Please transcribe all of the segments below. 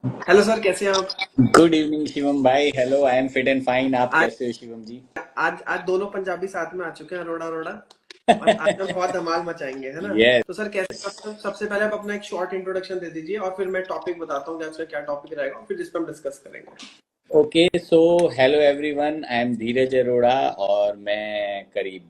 Hello sir, कैसे हैं आप? गुड इवनिंग शिवम भाई। Hello, I am fit and fine. आप आज कैसे हो शिवम जी? आज आज दोनों पंजाबी साथ में आ चुके हैं, रोड़ा रोड़ा। और आज हम बहुत धमाल मचाएंगे, है ना? तो सर, कैसे यस। करते हैं? सबसे पहले आप अपना एक शॉर्ट इंट्रोडक्शन दे दीजिए और फिर मैं टॉपिक बताता हूँ कि आज का क्या टॉपिक रहेगा और फिर जिस पर हम डिस्कस करेंगे। Okay, so hello everyone, I am Dheeraj Arora और मैं करीब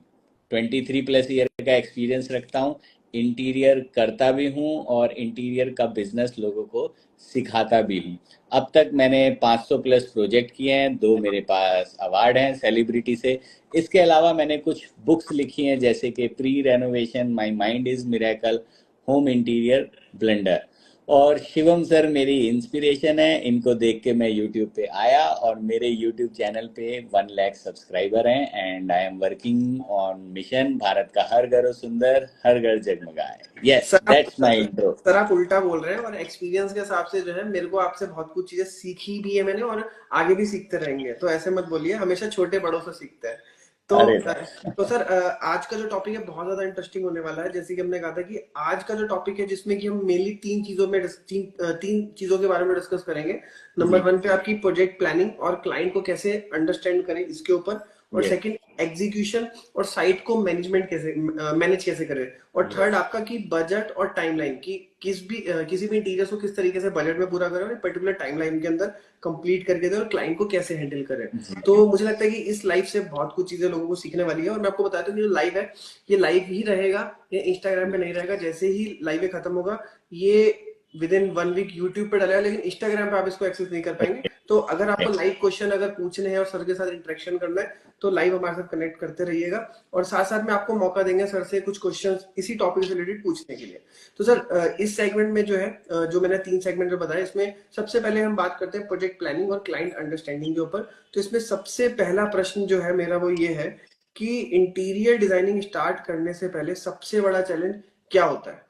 23 प्लस ईयर का एक्सपीरियंस रखता हूँ। इंटीरियर करता भी हूँ और इंटीरियर का बिजनेस लोगों को सिखाता भी हूँ। अब तक मैंने 500 प्लस प्रोजेक्ट किए हैं, 2 मेरे पास अवार्ड हैं सेलिब्रिटी से। इसके अलावा मैंने कुछ बुक्स लिखी हैं जैसे कि pre renovation, my mind is miracle, home interior blender. और शिवम सर मेरी इंस्पिरेशन है, इनको देख के मैं यूट्यूब पे आया और मेरे यूट्यूब चैनल पे 1 लाख सब्सक्राइबर हैं and I am working on mission Bharat का हर घर हो सुंदर, हर घर जगमगाए। यस, सर आप दैट्स माय इंट्रो। सर आप उल्टा बोल रहे हैं, और एक्सपीरियंस के हिसाब से जो है, मेरे को आपसे बहुत कुछ चीजें सीखी भी है मैंने, और आगे भी सीखते रहेंगे। तो ऐसे मत बोलिए, हमेशा छोटे बड़ों से सीखते हैं। तो अरे अ, वाह। तो सर, आज का जो टॉपिक है बहुत ज्यादा इंटरेस्टिंग होने वाला है। जैसे कि हमने कहा था कि आज का जो टॉपिक है, जिसमें कि हम मेनली तीन चीजों के बारे में डिस्कस करेंगे। नंबर जी। वन पे आपकी प्रोजेक्ट प्लानिंग और क्लाइंट को कैसे अंडरस्टैंड करें, इसके ऊपर। और यस। सेकंड, एग्जीक्यूशन और साइट को मैनेज कैसे करें। और थर्ड यस। आपका की बजट और टाइमलाइन की, किसी भी इंटीरियर को किस तरीके से बजट में पूरा करें और पर्टिकुलर टाइमलाइन के अंदर कंप्लीट करके दें, और क्लाइंट को कैसे हैंडल करें। तो मुझे लगता है कि इस लाइव से बहुत कुछ चीजें लोगों को सीखने वाली है। और मैं आपको बताता हूँ कि जो लाइव है, ये लाइव ही रहेगा, ये इंस्टाग्राम पे नहीं रहेगा। जैसे ही लाइव खत्म होगा, ये विद इन 1 वीक यूट्यूब पे डलेगा, लेकिन इंस्टाग्राम पे आप इसको एक्सेस नहीं कर पाएंगे। तो अगर आपको लाइव क्वेश्चन अगर पूछने हैं और सर के साथ इंटरेक्शन करना है, तो लाइव हमारे साथ कनेक्ट करते रहिएगा। और साथ साथ में आपको मौका देंगे सर से कुछ क्वेश्चन इसी टॉपिक से रिलेटेड पूछने के लिए। तो सर, इस सेगमेंट में जो है, जो मैंने 3 सेगमेंट जो बताया, इसमें सबसे पहले हम बात करते हैं प्रोजेक्ट प्लानिंग और क्लाइंट अंडरस्टैंडिंग के ऊपर। तो इसमें सबसे पहला प्रश्न जो है मेरा, वो ये है कि इंटीरियर डिजाइनिंग स्टार्ट करने से पहले सबसे बड़ा चैलेंज क्या होता है?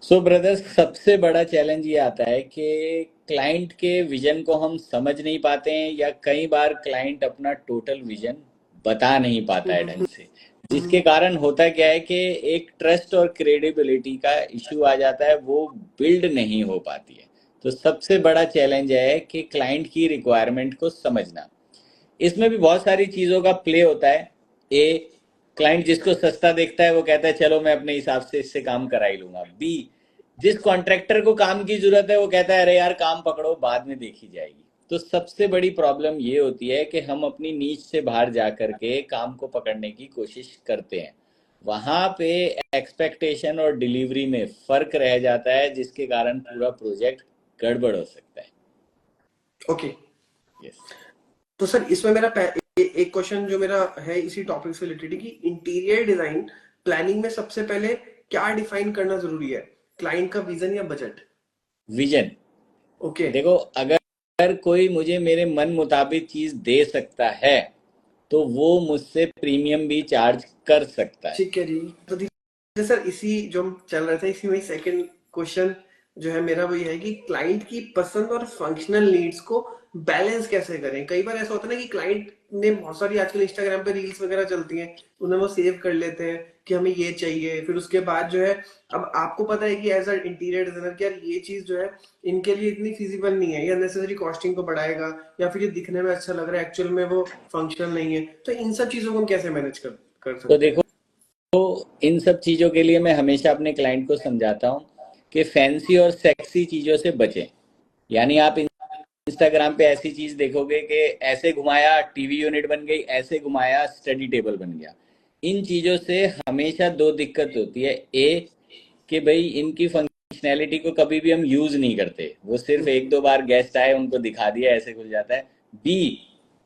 सो ब्रदर्स, सबसे बड़ा चैलेंज ये आता है कि क्लाइंट के विजन को हम समझ नहीं पाते हैं, या कई बार क्लाइंट अपना टोटल विजन बता नहीं पाता है ढंग से। जिसके कारण होता क्या है कि एक ट्रस्ट और क्रेडिबिलिटी का इशू आ जाता है, वो बिल्ड नहीं हो पाती है। तो सबसे बड़ा चैलेंज है कि क्लाइंट की रिक्वायरमेंट को समझना। इसमें भी बहुत सारी चीज़ों का प्ले होता है। ए, क्लाइंट जिसको सस्ता देखता है वो कहता है चलो मैं अपने हिसाब से इससे काम करा ही लूंगा। बी, जिस कॉन्ट्रैक्टर को काम की जरूरत है वो कहता है अरे यार काम पकड़ो, बाद में देखी जाएगी। तो सबसे बड़ी प्रॉब्लम ये होती है कि हम अपनी नीच से बाहर जा करके काम को पकड़ने की कोशिश करते हैं। वहां पे एक्सपेक्टेशन और डिलीवरी में फर्क रह जाता है, जिसके कारण पूरा प्रोजेक्ट गड़बड़ हो सकता है। ओके। यस। तो सर, इसमें एक क्वेश्चन जो मेरा है इसी टॉपिक से रिलेटेड, कि इंटीरियर डिजाइन प्लानिंग में सबसे पहले क्या डिफाइन करना जरूरी है, क्लाइंट का विजन या बजट? विजन। ओके। देखो, अगर कोई मुझे मेरे मन मुताबिक चीज दे सकता है तो वो मुझसे प्रीमियम भी चार्ज कर सकता है। ठीक है जी। तो धीरे सर, इसी जो हम चल रहे थे, इसी में सेकंड क्वेश्चन जो है मेरा, वो ये है कि क्लाइंट की पसंद और फंक्शनल नीड्स को बैलेंस कैसे करें। कई बार ऐसा होता है ना कि क्लाइंट ने बहुत सारी, आजकल इंस्टाग्राम पे रील्स वगैरह चलती हैं, उन्हें वो सेव कर लेते हैं कि हमें ये चाहिए। फिर उसके बाद जो है, अब आपको पता है कि एज अ इंटीरियर डिजाइनर कि यार ये चीज जो है इनके लिए इतनी फिजिबल नहीं है, ये अननेसेसरी कॉस्टिंग को बढ़ाएगा, या फिर ये दिखने में अच्छा लग रहा है, एक्चुअल में वो फंक्शनल नहीं है। तो इन सब चीजों को हम कैसे मैनेज कर तो सकते देखो, हैं? इन सब चीज़ों के लिए मैं हमेशा अपने क्लाइंट को समझाता हूँ कि फैंसी और सेक्सी चीज़ों से बचें। यानी आप इंस्टाग्राम पे ऐसी चीज़ देखोगे कि ऐसे घुमाया टीवी यूनिट बन गई, ऐसे घुमाया स्टडी टेबल बन गया। इन चीज़ों से हमेशा दो दिक्कत होती है। ए, कि भाई इनकी फंक्शनैलिटी को कभी भी हम यूज़ नहीं करते, वो सिर्फ एक दो बार गेस्ट आए उनको दिखा दिया ऐसे खुल जाता है। बी,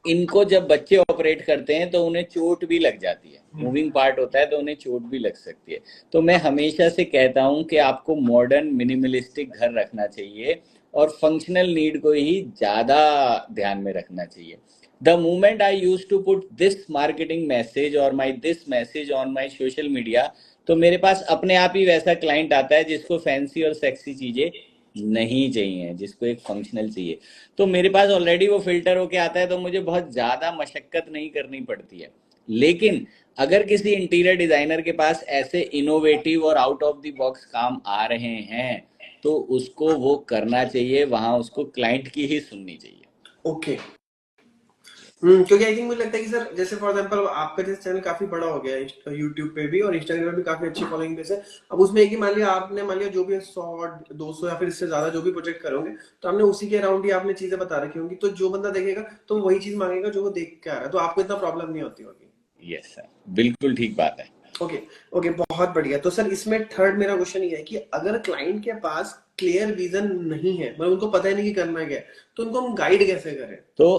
इनको जब बच्चे ऑपरेट करते हैं तो उन्हें चोट भी लग जाती है, मूविंग पार्ट होता है तो उन्हें चोट भी लग सकती है। तो मैं हमेशा से कहता हूं कि आपको मॉडर्न मिनिमलिस्टिक घर रखना चाहिए और फंक्शनल नीड को ही ज़्यादा ध्यान में रखना चाहिए। The moment I use to put this marketing message और my this message on my social media, तो मेरे पास अपने आप ही वैसा क्लाइंट आता है जिसको फैंसी और सेक्सी चीज़ें नहीं चाहिए, जिसको एक फंक्शनल चाहिए। तो मेरे पास ऑलरेडी वो फिल्टर होके आता है, तो मुझे बहुत ज़्यादा मशक्कत नहीं करनी पड़ती है। लेकिन अगर किसी इंटीरियर डिजाइनर के पास ऐसे इनोवेटिव और आउट ऑफ द बॉक्स काम आ रहे हैं तो उसको वो करना चाहिए, वहां उसको क्लाइंट की ही सुननी चाहिए। ओके। क्योंकि आई थिंक मुझे लगता है कि सर जैसे फॉर एग्जांपल आपका जैसे चैनल काफी बड़ा हो गया है यूट्यूब पे भी और इंस्टाग्राम पे भी काफी अच्छी फॉलोइंग बेस है। अब उसमें एक ही मान लिया आपने मान लिया जो भी 100 200 या फिर इससे ज्यादा जो भी प्रोजेक्ट करोगे तो आपने उसी के अराउंड ही आपने चीजें बता रखी होंगी, तो जो बंदा देखेगा तो वही चीज मांगेगा जो वो देख के आ रहा है, तो आपको इतना प्रॉब्लम नहीं होती होगी। यस सर, बिल्कुल ठीक बात है। ओके। ओके, बहुत बढ़िया। तो सर इसमें थर्ड मेरा क्वेश्चन ये है कि अगर क्लाइंट के पास क्लियर विजन नहीं है, मतलब उनको पता ही नहीं कि करना क्या है, तो उनको हम गाइड कैसे करें? तो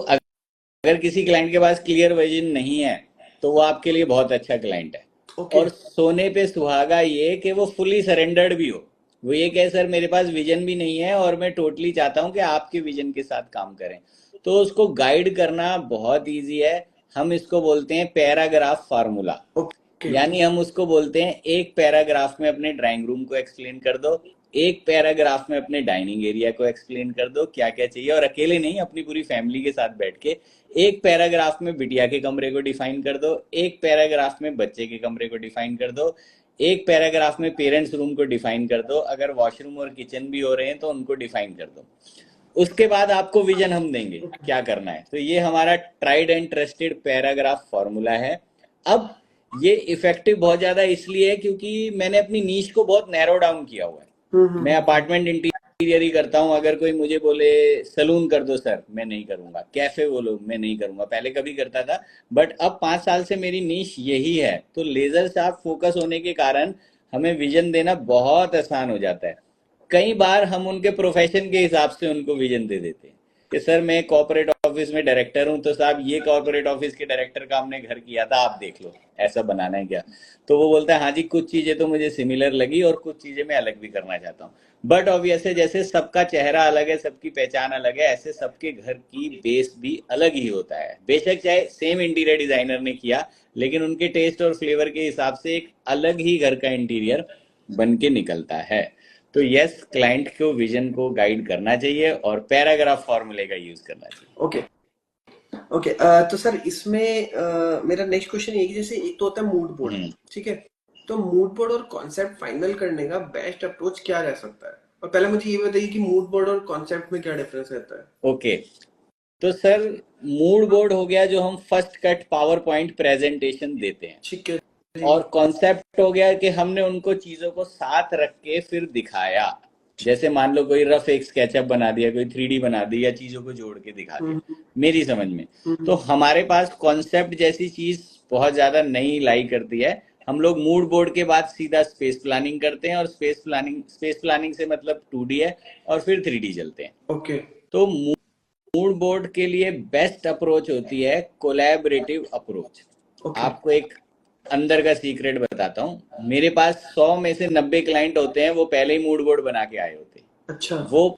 अगर किसी क्लाइंट के पास क्लियर विजन नहीं है तो वो आपके लिए बहुत अच्छा क्लाइंट है। ओके। और सोने पे सुहागा ये कि वो फुली सरेंडर्ड भी हो। वो ये कहे सर मेरे पास विजन भी नहीं है और मैं टोटली चाहता हूँ कि आपके विजन के साथ काम करें, तो उसको गाइड करना बहुत इजी है। हम इसको बोलते हैं पैराग्राफ फार्मूला। ओके। यानी हम उसको बोलते हैं एक पैराग्राफ में अपने ड्राइंग रूम को एक्सप्लेन कर दो, एक पैराग्राफ में अपने डाइनिंग एरिया को एक्सप्लेन कर दो क्या क्या चाहिए, और अकेले नहीं अपनी पूरी फैमिली के साथ बैठ के। एक पैराग्राफ में बिटिया के कमरे को डिफाइन कर दो, एक पैराग्राफ में बच्चे के कमरे को डिफाइन कर दो, एक पैराग्राफ में पेरेंट्स रूम को डिफाइन कर दो, अगर वॉशरूम और किचन भी हो रहे हैं तो उनको डिफाइन कर दो। उसके बाद आपको विजन हम देंगे क्या करना है। तो ये हमारा tried and trusted paragraph formula है। अब ये इफेक्टिव बहुत ज्यादा इसलिए है क्योंकि मैंने अपनी नीश को बहुत नैरो डाउन किया हुआ है। मैं हम्म। अपार्टमेंट इंटीरियर ही करता हूँ। अगर कोई मुझे बोले सलून कर दो सर, मैं नहीं करूंगा। कैफे बोलो, मैं नहीं करूंगा। पहले कभी करता था, बट अब 5 साल से मेरी नीश यही है। तो लेजर शार्प फोकस होने के कारण हमें विजन देना बहुत आसान हो जाता है। कई बार हम उनके प्रोफेशन के हिसाब से उनको विजन दे देते हैं कि सर मैं कॉर्पोरेट ऑफिस में डायरेक्टर हूं, तो साहब ये कॉर्पोरेट ऑफिस के डायरेक्टर का हमने घर किया था, आप देख लो ऐसा बनाना है क्या। तो वो बोलता है हाँ जी, कुछ चीजें तो मुझे सिमिलर लगी और कुछ चीजें मैं अलग भी करना चाहता हूँ। बट ऑब्वियस है, जैसे सबका चेहरा अलग है, सबकी पहचान अलग है, ऐसे सबके घर की बेस भी अलग ही होता है। बेशक चाहे सेम इंटीरियर डिजाइनर ने किया, लेकिन उनके टेस्ट और फ्लेवर के हिसाब से एक अलग ही घर का इंटीरियर बन के निकलता है। तो यस, क्लाइंट को विजन को गाइड करना चाहिए और पैराग्राफ फॉर्मूले का यूज करना चाहिए। ओके। ओके। तो सर इसमें मेरा नेक्स्ट क्वेश्चन ये है कि जैसे एक तो होता है मूड बोर्ड, हम्म। ठीक है? तो मूड बोर्ड और कॉन्सेप्ट फाइनल करने का बेस्ट अप्रोच क्या रह सकता है? और पहले मुझे ये बताइए कि मूड बोर्ड और कॉन्सेप्ट में क्या डिफरेंस रहता है? ओके, तो सर मूड बोर्ड हो गया जो हम first cut power point presentation देते हैं, ठीक है जी। और कॉन्सेप्ट हो गया कि हमने उनको चीजों को साथ रख के फिर दिखाया। जैसे मान लो कोई रफ एक स्केचअप बना दिया, कोई 3D बना दी, या चीजों को जोड़ के दिखा दिया, हम्म। मेरी समझ में। हम्म। तो हमारे पास कॉन्सेप्ट जैसी चीज बहुत ज्यादा नहीं लाई करती है। हम लोग मूड बोर्ड के बाद सीधा स्पेस प्लानिंग करते हैं, और स्पेस प्लानिंग से मतलब 2D है, और फिर 3D चलते हैं। ओके। तो मूड बोर्ड के लिए बेस्ट अप्रोच होती है कोलैबोरेटिव अप्रोच। ओके। आपको एक अंदर का सीक्रेट बताता हूँ। मेरे पास 100 में से 90 क्लाइंट होते हैं, वो पहले ही मूड बोर्ड बना के आए होते अच्छा। हैं। वो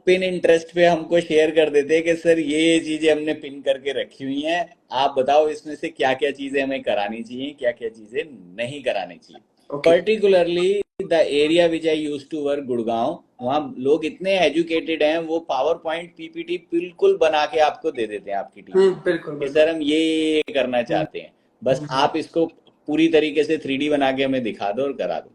पिन इंटरेस्ट पे हमको शेयर कर देते हैं कि सर ये चीजें हमने पिन करके रखी हुई हैं, आप बताओ इसमें से क्या क्या चीजें हमें करानी चाहिए, क्या क्या चीजें नहीं करानी चाहिए। Okay. Particularly the area which I use to work, Gurgaon, वहाँ लोग इतने एजुकेटेड हैं, वो पावर पॉइंट पीपीटी बिल्कुल बना के आपको दे देते हैं आपकी टीम को बिल्कुल कि बिल्कुल। सर हम ये करना हम्म। चाहते हैं, बस हम्म। आप इसको पूरी तरीके से 3D बना के हमें दिखा दो और करा दो।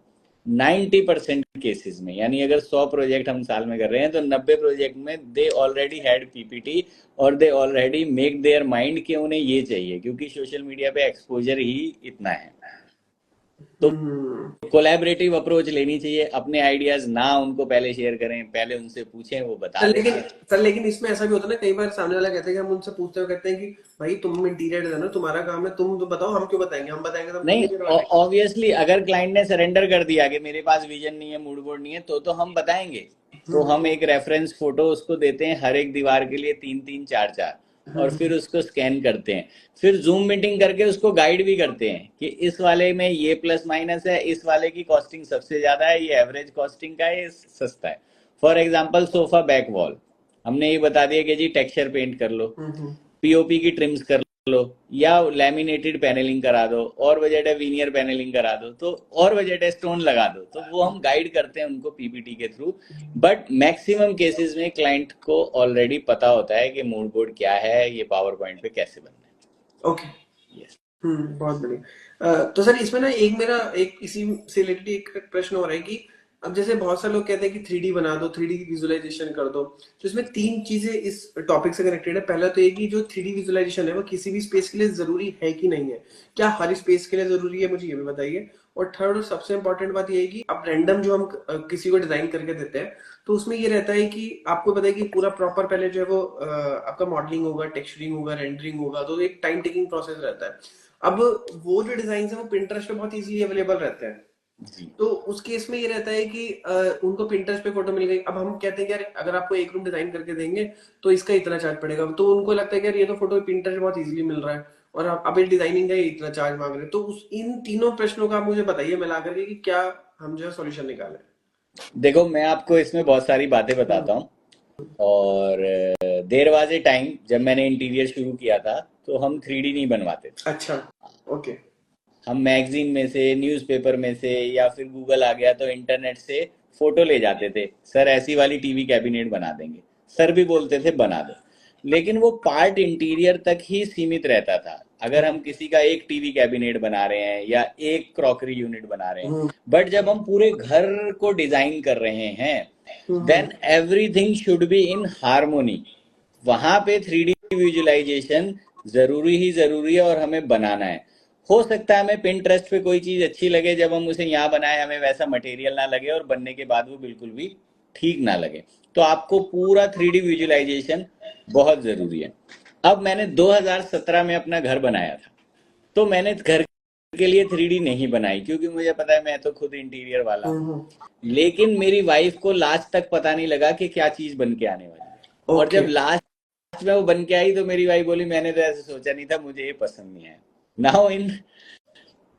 90% केसेस में, यानी अगर 100 प्रोजेक्ट हम साल में कर रहे हैं तो 90 प्रोजेक्ट में दे ऑलरेडी हैड पीपीटी, और they already make their mind कि उन्हें ये चाहिए, क्योंकि सोशल मीडिया पे एक्सपोजर ही इतना है। तो हम्म। कोलैबोरेटिव अप्रोच लेनी चाहिए। अपने आइडियाज ना उनको पहले शेयर करें, पहले उनसे पूछें, वो सर बता लेकिन देंगे। सर लेकिन इसमें ऐसा भी होता है ना, कई बार सामने वाला कहते हैं कि हम उनसे पूछते हुए कहते हैं कि भाई तुम इंटीरियर डिजाइनर, तुम्हारा काम है, तुम तो बताओ, हम क्यों बताएंगे, हम बताएंगे तो हमको नहीं, नहीं करवाना है। ऑब्वियसली अगर क्लाइंट ने सरेंडर कर दिया कि मेरे पास विजन नहीं है, मूड बोर्ड नहीं है, तो हम बताएंगे। तो हम हम्म। एक रेफरेंस फोटो उसको देते हैं, हर एक दीवार के लिए 3 3 4 4, और हम्म। फिर उसको स्कैन करते हैं। फिर जूम मीटिंग करके उसको गाइड भी करते हैं कि इस वाले में ये प्लस माइनस है, इस वाले की कॉस्टिंग सबसे ज्यादा है, ये एवरेज कॉस्टिंग का है, ये सस्ता है। For example sofa back wall, हमने ये बता दिया कि जी टेक्सचर पेंट कर लो, हम्म। पीओपी की ट्रिम्स कर लो, या लैमिनेटेड पैनलिंग करा दो, और बजट है वीनियर पैनलिंग करा दो, तो और बजट है स्टोन लगा दो। तो वो हम गाइड करते हैं उनको पीपीटी के थ्रू। बट मैक्सिमम केसेस में क्लाइंट को ऑलरेडी पता होता है कि मूड बोर्ड क्या है, ये पावर पॉइंट पे कैसे बनना ओके। है। यस। बहुत बढ़िया। तो सर इसमें ना एक मेरा एक इसी से रिलेटेड एक प्रश्न हो रहा है कि अब जैसे बहुत सारे लोग कहते हैं कि 3D बना दो, 3D की विजुअलाइजेशन कर दो, तो इसमें तीन चीजें इस टॉपिक से कनेक्टेड है। पहला तो ये कि जो 3D विजुअलाइजेशन है वो किसी भी स्पेस के लिए जरूरी है कि नहीं है, क्या हर स्पेस के लिए जरूरी है, मुझे ये भी बताइए। और थर्ड और सबसे इंपॉर्टेंट बात ये है कि अब रैंडम जो हम किसी को डिजाइन करके देते हैं, तो उसमें ये रहता है कि आपको पता है कि पूरा प्रॉपर पहले जो है वो आपका मॉडलिंग होगा, टेक्सचरिंग होगा, रेंडरिंग होगा, तो एक टाइम टेकिंग प्रोसेस रहता है। अब वो जो डिजाइन है वो पिंटरेस्ट पे बहुत इजीली अवेलेबल रहते हैं। जी। तो उस केस में ये रहता है कि उनको पिंटरेस्ट पे फोटो मिल गई। अब हम कहते हैं कि यार अगर आपको एक रूम डिजाइन करके देंगे तो इसका इतना चार्ज पड़ेगा, तो उनको लगता है कि यार ये तो फोटो पिंटरेस्ट बहुत इजीली मिल रहा है और आप एक डिजाइनिंग का ये इतना चार्ज मांग रहे हैं। तो उस इन तीनों प्रश्नों का आप मुझे बताइए मिला करके कि क्या हम जो है सॉल्यूशन निकालें। देखो मैं आपको इसमें बहुत सारी बातें हम्म। बताता हूँ। और देर वाजे टाइम जब मैंने इंटीरियर शुरू किया था तो हम 3D नहीं बनवाते थे। अच्छा। ओके। हम मैगजीन में से, न्यूज़पेपर में से, या फिर गूगल आ गया तो इंटरनेट से फोटो ले जाते थे, सर ऐसी वाली टीवी कैबिनेट बना देंगे। सर भी बोलते थे बना दो, लेकिन वो पार्ट इंटीरियर तक ही सीमित रहता था। अगर हम किसी का एक टीवी कैबिनेट बना रहे हैं या एक क्रॉकरी यूनिट बना रहे हैं, हम्म। बट जब हम पूरे घर को डिजाइन कर रहे हैं, hmm. Then everything should be in harmony. वहां पे 3D विजुअलाइजेशन जरूरी ही जरूरी है और हमें बनाना है। हो सकता है हमें पिंटरेस्ट पे कोई चीज अच्छी लगे, जब हम उसे यहाँ बनाए हमें वैसा मटेरियल ना लगे और बनने के बाद वो बिल्कुल भी ठीक ना लगे। तो आपको पूरा 3D विजुअलाइजेशन बहुत जरूरी है। अब मैंने 2017 में अपना घर बनाया था, तो मैंने घर के लिए 3D नहीं बनाई क्योंकि मुझे पता है मैं तो खुद इंटीरियर वाला हूँ। हम्म। लेकिन मेरी वाइफ को लास्ट तक पता नहीं लगा कि क्या चीज बन के आने वाली है। और ओके। जब लास्ट में वो बन के आई तो मेरी वाइफ बोली मैंने तो ऐसे सोचा नहीं था, मुझे ये पसंद नहीं आया। नाउ इन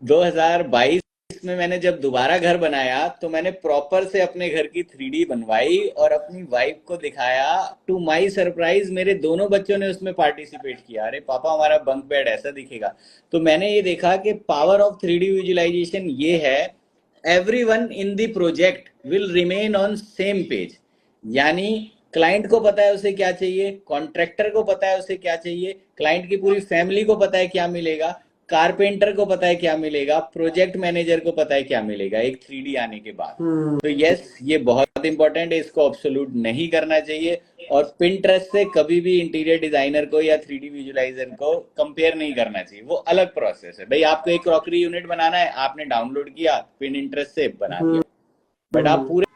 2022 में मैंने जब दोबारा घर बनाया तो मैंने प्रॉपर से अपने घर की 3D बनवाई और अपनी वाइफ को दिखाया। टू माय सरप्राइज मेरे दोनों बच्चों ने उसमें पार्टिसिपेट किया, अरे पापा हमारा बंक बेड ऐसा दिखेगा। तो मैंने ये देखा कि पावर ऑफ 3D विजुअलाइजेशन ये है, everyone in the project will remain on same page. यानी क्लाइंट को पता है उसे क्या चाहिए, कॉन्ट्रैक्टर को पता है उसे क्या चाहिए, क्लाइंट की पूरी फैमिली को पता है क्या मिलेगा, कारपेंटर को पता है क्या मिलेगा, प्रोजेक्ट मैनेजर को पता है क्या मिलेगा एक 3D आने के बाद। हम्म। तो यस, ये बहुत इंपॉर्टेंट है, इसको ऑब्सोल्यूट नहीं करना चाहिए। और पिंटरेस्ट से कभी भी इंटीरियर डिजाइनर को या 3D विजुअलाइजर को कंपेयर नहीं करना चाहिए, वो अलग प्रोसेस है। भाई आपको एक क्रॉकरी यूनिट बनाना है, आपने डाउनलोड किया पिंटरेस्ट से बना हम्म। दिया। बट आप पूरे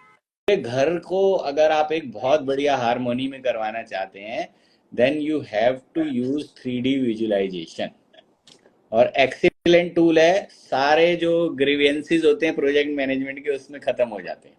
घर को अगर आप एक बहुत बढ़िया हारमोनी में करवाना चाहते हैं, then you have to use 3D visualisation. और एक्सीलेंट टूल है, सारे जो ग्रीवेंसीज होते हैं प्रोजेक्ट मैनेजमेंट के उसमें खत्म हो जाते हैं।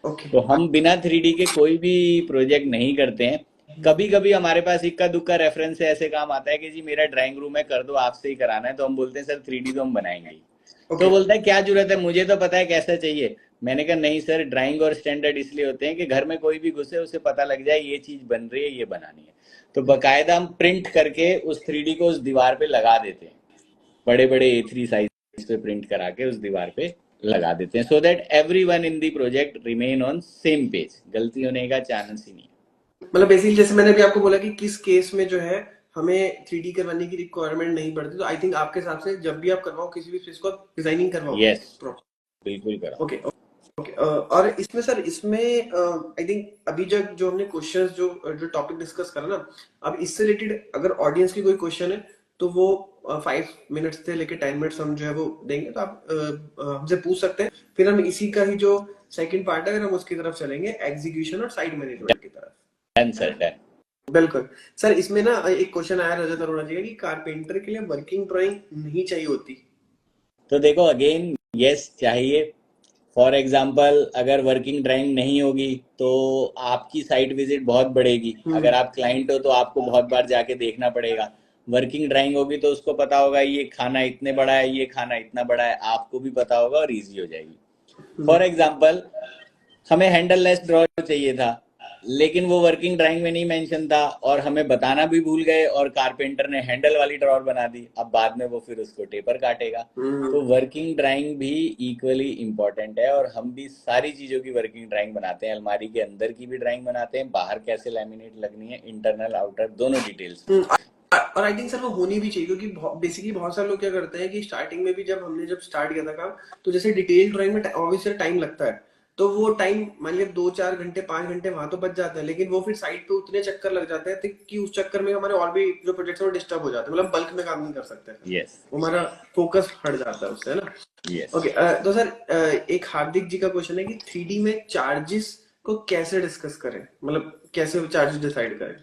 ओके। तो हम बिना 3D के कोई भी प्रोजेक्ट नहीं करते हैं। कभी कभी हमारे पास इक्का दुक्का रेफरेंस से ऐसे काम आता है कि जी मेरा ड्राइंग रूम है, कर दो, आपसे ही कराना है, तो हम बोलते हैं सर 3D तो हम बनाएंगे ही। तो ओके। बोलता है क्या जरूरत है, मुझे तो पता है कैसा चाहिए। मैंने कहा नहीं सर, ड्राइंग और स्टैंडर्ड इसलिए होते हैं कि घर में कोई भी घुसे उसे पता लग जाए ये चीज बन रही है, ये बनानी है। तो बकायदा हम प्रिंट करके उस 3D को उस दीवार पे लगा देते हैं, बड़े बड़े A3 साइज पे प्रिंट करा के उस दीवार पे लगा देते हैं, so that everyone in the project remain on same page. गलती होने का चांस ही नहीं है। मतलब बेसिकली जैसे मैंने अभी आपको बोला कि किस केस में जो है हमें 3D करवाने की रिक्वायरमेंट नहीं पड़ती, तो आई थिंक आपके हिसाब से जब भी आप करवाओ किसी भी चीज को डिजाइनिंग करवाओ यस, प्रॉपर। बिल्कुल करा। ओके। ओके। और इसमें सर, इसमें आई थिंक अभी जो हमने क्वेश्चंस जो जो टॉपिक डिस्कस करा ना, अब इससे रिलेटेड अगर ऑडियंस की कोई क्वेश्चन है तो वो 5 मिनट्स से लेके 10 मिनट्स हम जो है वो देंगे, तो आप हमसे पूछ सकते हैं। फिर हम इसी का ही जो सेकंड पार्ट है, अगर हम उसकी तरफ चलेंगे, एग्जीक्यूशन और साइट मैनेजमेंट की तरफ। Done sir, done. बिल्कुल। सर इसमें ना एक क्वेश्चन आया रजत अरोड़ा जी का कि कारपेंटर के लिए वर्किंग ड्राइंग नहीं चाहिए होती। तो देखो अगेन, यस चाहिए। फॉर एग्जाम्पल अगर वर्किंग ड्राइंग नहीं होगी तो आपकी साइट विजिट बहुत बढ़ेगी। अगर हम्म। आप क्लाइंट हो तो आपको बहुत बार जाके देखना पड़ेगा। वर्किंग ड्राइंग होगी तो उसको पता होगा ये खाना इतने बड़ा है, ये खाना इतना बड़ा है, आपको भी पता होगा और इजी हो जाएगी। फॉर एग्जाम्पल हमें हैंडल लेस ड्रॉर चाहिए था, लेकिन वो वर्किंग ड्राइंग में नहीं मेंशन था और हमें बताना भी भूल गए और कारपेंटर ने हैंडल वाली ड्रॉर बना दी। अब बाद में वो फिर उसको टेपर काटेगा। तो हम्म। वर्किंग ड्राइंग भी इक्वली इंपॉर्टेंट है और हम भी सारी चीज़ों की वर्किंग ड्राइंग बनाते हैं। अलमारी के अंदर की भी ड्राइंग बनाते हैं, बाहर कैसे लैमिनेट लगनी है, इंटरनल आउटर दोनों डिटेल्स में। हम्म। और आई थिंक सर वो होनी भी चाहिए, क्योंकि बेसिकली बहुत सारे लोग क्या करते हैं कि स्टार्टिंग में भी जब हमने स्टार्ट किया था काम, तो जैसे डिटेल ड्राइंग में ऑब्वियसली टाइम लगता है, तो वो टाइम मान लिया 2-4 घंटे 5 घंटे वहां तो बच जाते हैं, लेकिन वो फिर साइट पे उतने चक्कर लग जाते हैं कि उस चक्कर में हमारे और भी जो प्रोजेक्ट्स है वो डिस्टर्ब हो जाते हैं, मतलब बल्क में काम नहीं कर सकते फिर। यस वो हमारा फोकस हट जाता है उससे, है ना। यस। ओके, तो सर एक हार्दिक जी का क्वेश्चन है कि 3D में चार्जेस को कैसे डिस्कस करें, मतलब कैसे चार्जेस डिसाइड करें।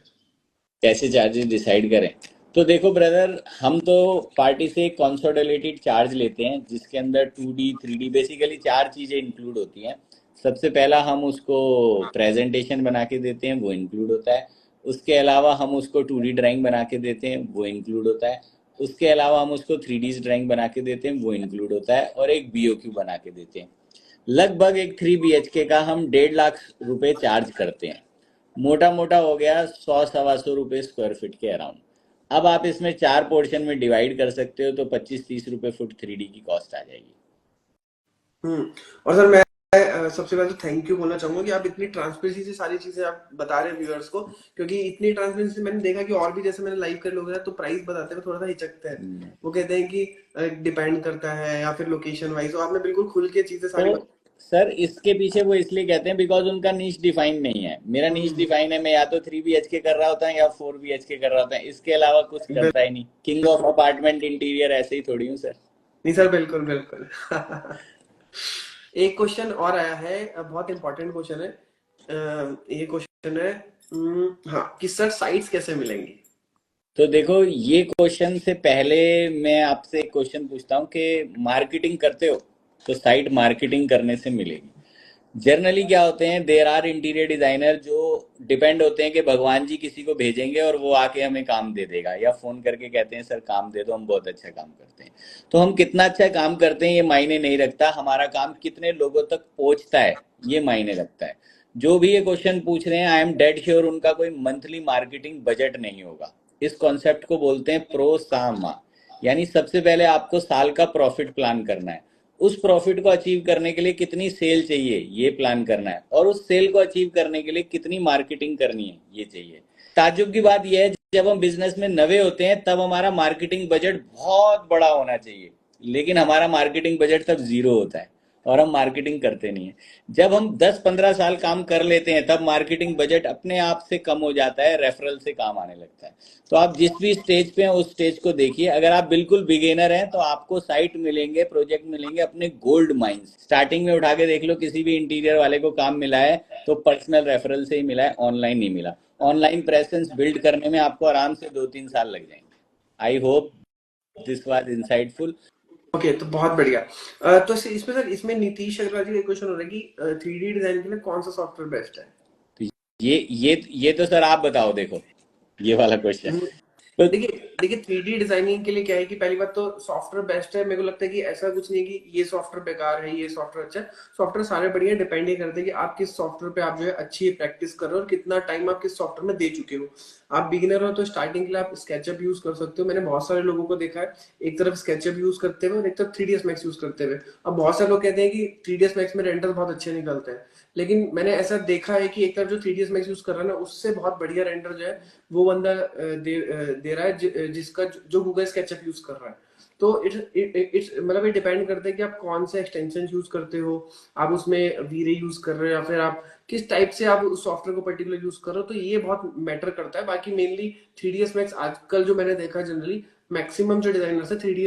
कैसे चार्जेस डिसाइड करें? तो देखो ब्रदर, हम तो पार्टी से एक कंसोलिडेटेड चार्ज लेते हैं जिसके अंदर 2D 3D बेसिकली चार चीज़ें इंक्लूड होती हैं। सबसे पहला हम उसको प्रेजेंटेशन बना के देते हैं, वो इंक्लूड होता है। उसके अलावा हम उसको 2D ड्राइंग बना के देते हैं, वो इंक्लूड होता है। उसके अलावा हम उसको 3D ड्राइंग बना के देते हैं, वो इंक्लूड होता है। और एक BOQ बना के देते हैं। लगभग एक 3 BHK का हम 1.5 लाख रुपए चार्ज करते हैं। मोटा मोटा हो गया 100 सवा 100 रुपये स्क्वायर फीट के अराउंड। अब आप इसमें चार पोर्शन में डिवाइड कर सकते हो तो 25-30 रुपये फुट 3D की कॉस्ट आ जाएगी। और सर मैं सबसे पहले तो थैंक यू बोलना चाहूंगा कि आप इतनी ट्रांसपेरेंसी से सारी चीजें आप बता रहे हैं व्यूअर्स को, क्योंकि इतनी ट्रांसपेरेंसी से मैंने देखा कि और भी जैसे मैंने लाइव कर लोग हैं तो प्राइस बताते हुए थोड़ा सा हिचकते हैं। वो कहते हैं कि डिपेंड करता है या फिर लोकेशन वाइज, तो आपने बिल्कुल खुल के चीजें सारी तो सर इसके पीछे वो इसलिए कहते हैं बिकॉज उनका नीश डिफाइन नहीं है। मेरा नीश हम्म, डिफाइन है, मैं या तो 3 BHK कर रहा होता है या 4 BHK कर रहा होता है, इसके अलावा कुछ करता ही नहीं। किंग ऑफ अपार्टमेंट इंटीरियर ऐसे ही थोड़ी हूँ सर। नहीं सर, बिल्कुल बिल्कुल। एक क्वेश्चन और आया है, बहुत इंपॉर्टेंट क्वेश्चन है। ये क्वेश्चन है, हाँ, कि सर साइट्स कैसे मिलेंगी। तो देखो, ये क्वेश्चन से पहले मैं आपसे एक क्वेश्चन पूछता हूँ कि मार्केटिंग करते हो? तो साइट मार्केटिंग करने से मिलेगी। जनरली क्या होते हैं, देर आर इंटीरियर डिजाइनर जो डिपेंड होते हैं कि भगवान जी किसी को भेजेंगे और वो आके हमें काम दे देगा, या फोन करके कहते हैं सर काम दे दो, हम बहुत अच्छा काम करते हैं। तो हम कितना अच्छा काम करते हैं ये मायने नहीं रखता, हमारा काम कितने लोगों तक पहुंचता है ये मायने रखता है। जो भी ये क्वेश्चन पूछ रहे हैं, आई एम डेड श्योर उनका कोई मंथली मार्केटिंग बजट नहीं होगा। इस कॉन्सेप्ट को बोलते हैं प्रो सामा। यानी सबसे पहले आपको साल का प्रॉफिट प्लान करना है। उस प्रॉफिट को अचीव करने के लिए कितनी सेल चाहिए ये प्लान करना है, और उस सेल को अचीव करने के लिए कितनी मार्केटिंग करनी है ये चाहिए। ताज्जुब की बात यह है, जब हम बिजनेस में नवे होते हैं तब हमारा मार्केटिंग बजट बहुत बड़ा होना चाहिए, लेकिन हमारा मार्केटिंग बजट तब जीरो होता है और हम मार्केटिंग करते नहीं है। जब हम 10-15 साल काम कर लेते हैं तब मार्केटिंग बजट अपने आप से कम हो जाता है, रेफरल से काम आने लगता है। तो आप जिस भी स्टेज पे हैं उस स्टेज को देखिए। अगर आप बिल्कुल बिगिनर हैं तो आपको साइट मिलेंगे, प्रोजेक्ट मिलेंगे, अपने गोल्ड माइंस। स्टार्टिंग में उठा के देख लो, किसी भी इंटीरियर वाले को काम मिला है तो पर्सनल रेफरल से ही मिला है, ऑनलाइन नहीं मिला। ऑनलाइन प्रेजेंस बिल्ड करने में आपको आराम से 2-3 साल लग जाएंगे। I hope this was insightful. Okay, तो बहुत बढ़िया। तो इसमें सर, इसमें नीतीश अग्रवाल जी का क्वेश्चन हो रहा है कि 3D डिजाइन के लिए कौन सा सॉफ्टवेयर बेस्ट है। तो ये तो सर आप बताओ, देखो ये वाला क्वेश्चन। हम्म, तो देखिए देखिए, 3D डिजाइनिंग के लिए क्या है कि पहली बात तो सॉफ्टवेयर बेस्ट है। मेरे को लगता है कि ऐसा कुछ नहीं है कि ये सॉफ्टवेयर बेकार है, ये सॉफ्टवेयर अच्छा है। सॉफ्टवेयर सारे बढ़िया, डिपेंड ही करते हैं कि आप किस सॉफ्टवेयर पे आप जो है अच्छी प्रैक्टिस कर रहे हो और कितना टाइम आप किस सॉफ्टवेयर में दे चुके हो। आप बिगिनर हो तो स्टार्टिंग के लिए आप स्केचअप यूज कर सकते हो। मैंने बहुत सारे लोगों को देखा है, एक तरफ स्केचअप यूज करते हुए और एक तरफ 3ds मैक्स यूज करते हुए। अब बहुत सारे लोग कहते हैं कि 3ds मैक्स में रेंडर बहुत अच्छे निकलते हैं, लेकिन मैंने ऐसा देखा है कि एक तरफ जो 3ds मैक्स यूज कर रहा है ना, उससे बहुत बढ़िया रेंडर जो है वो बंदा दे रहा है जिसका जो गूगल स्केचअप यूज कर रहा है। तो इट्स मतलब ये डिपेंड करता है कि आप कौन से एक्सटेंशन यूज करते हो, आप उसमें वीरे यूज कर रहे हो या फिर आप किस टाइप से आप उस सॉफ्टवेयर को पर्टिकुलर यूज कर रहे हो, तो ये बहुत मैटर करता है। बाकी मेनली 3ds मैक्स आजकल जो मैंने देखा जनरली मैक्सिमम जो डिजाइनर्स है 3D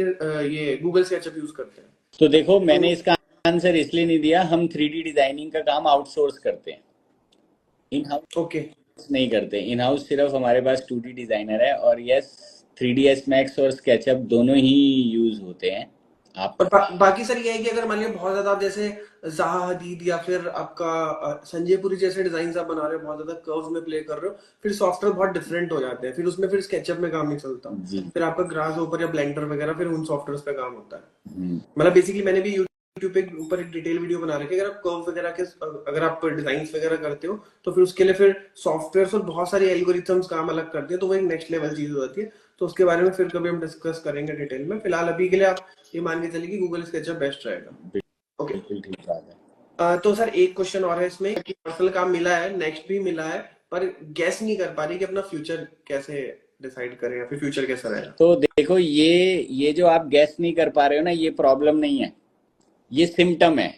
ये गूगल स्केचअप यूज करते हैं। तो देखो, तो मैंने इसका आंसर इसलिए नहीं दिया, हम 3D डिजाइनिंग का काम आउटसोर्स करते हैं, इन हाउस ओके, नहीं करते। इन हाउस सिर्फ हमारे पास 2D डिजाइनर है, और यस 3ds मैक्स और स्केचअप दोनों ही यूज होते हैं। आप और बाकी सर ये है कि अगर मान लिया बहुत ज्यादा आप जैसे जाहा हदीद या फिर आपका संजय पुरी जैसे डिजाइन आप बना रहे हो, बहुत ज्यादा कर्व में प्ले कर रहे हो, फिर सॉफ्टवेयर बहुत डिफरेंट हो जाते हैं, फिर उसमें फिर स्केचअप में काम नहीं चलता। जी। फिर आपका ग्रास ऊपर या ब्लेंडर वगैरह फिर उन सॉफ्टवेयर पे काम होता है। हम्म, मतलब बेसिकली मैंने भी यूट्यूब पे ऊपर एक डिटेल वीडियो बना रखी है। अगर आप कर्व वगैरह के अगर आप डिजाइन वगैरह करते हो तो फिर उसके लिए फिर सॉफ्टवेयर और बहुत सारी एल्गोरिथम्स काम अलग करते हैं, तो वो एक नेक्स्ट लेवल चीज हो जाती है। तो उसके बारे में फिर कभी हम डिस्कस करेंगे डिटेल में। फिलहाल अभी के लिए आप ये मान के चलिए कि गूगल स्केचअप बेस्ट रहेगा। ओके, बिल्कुल ठीक बात है। तो सर एक क्वेश्चन और है इसमें कि पर्सनल काम मिला है, नेक्स्ट भी मिला है, पर गैस नहीं कर पा रही कि अपना फ्यूचर कैसे डिसाइड करें या फिर फ्यूचर कैसा रहेगा। तो देखो, ये जो आप गैस नहीं कर पा रहे हो ना, ये प्रॉब्लम नहीं है, ये सिम्टम है।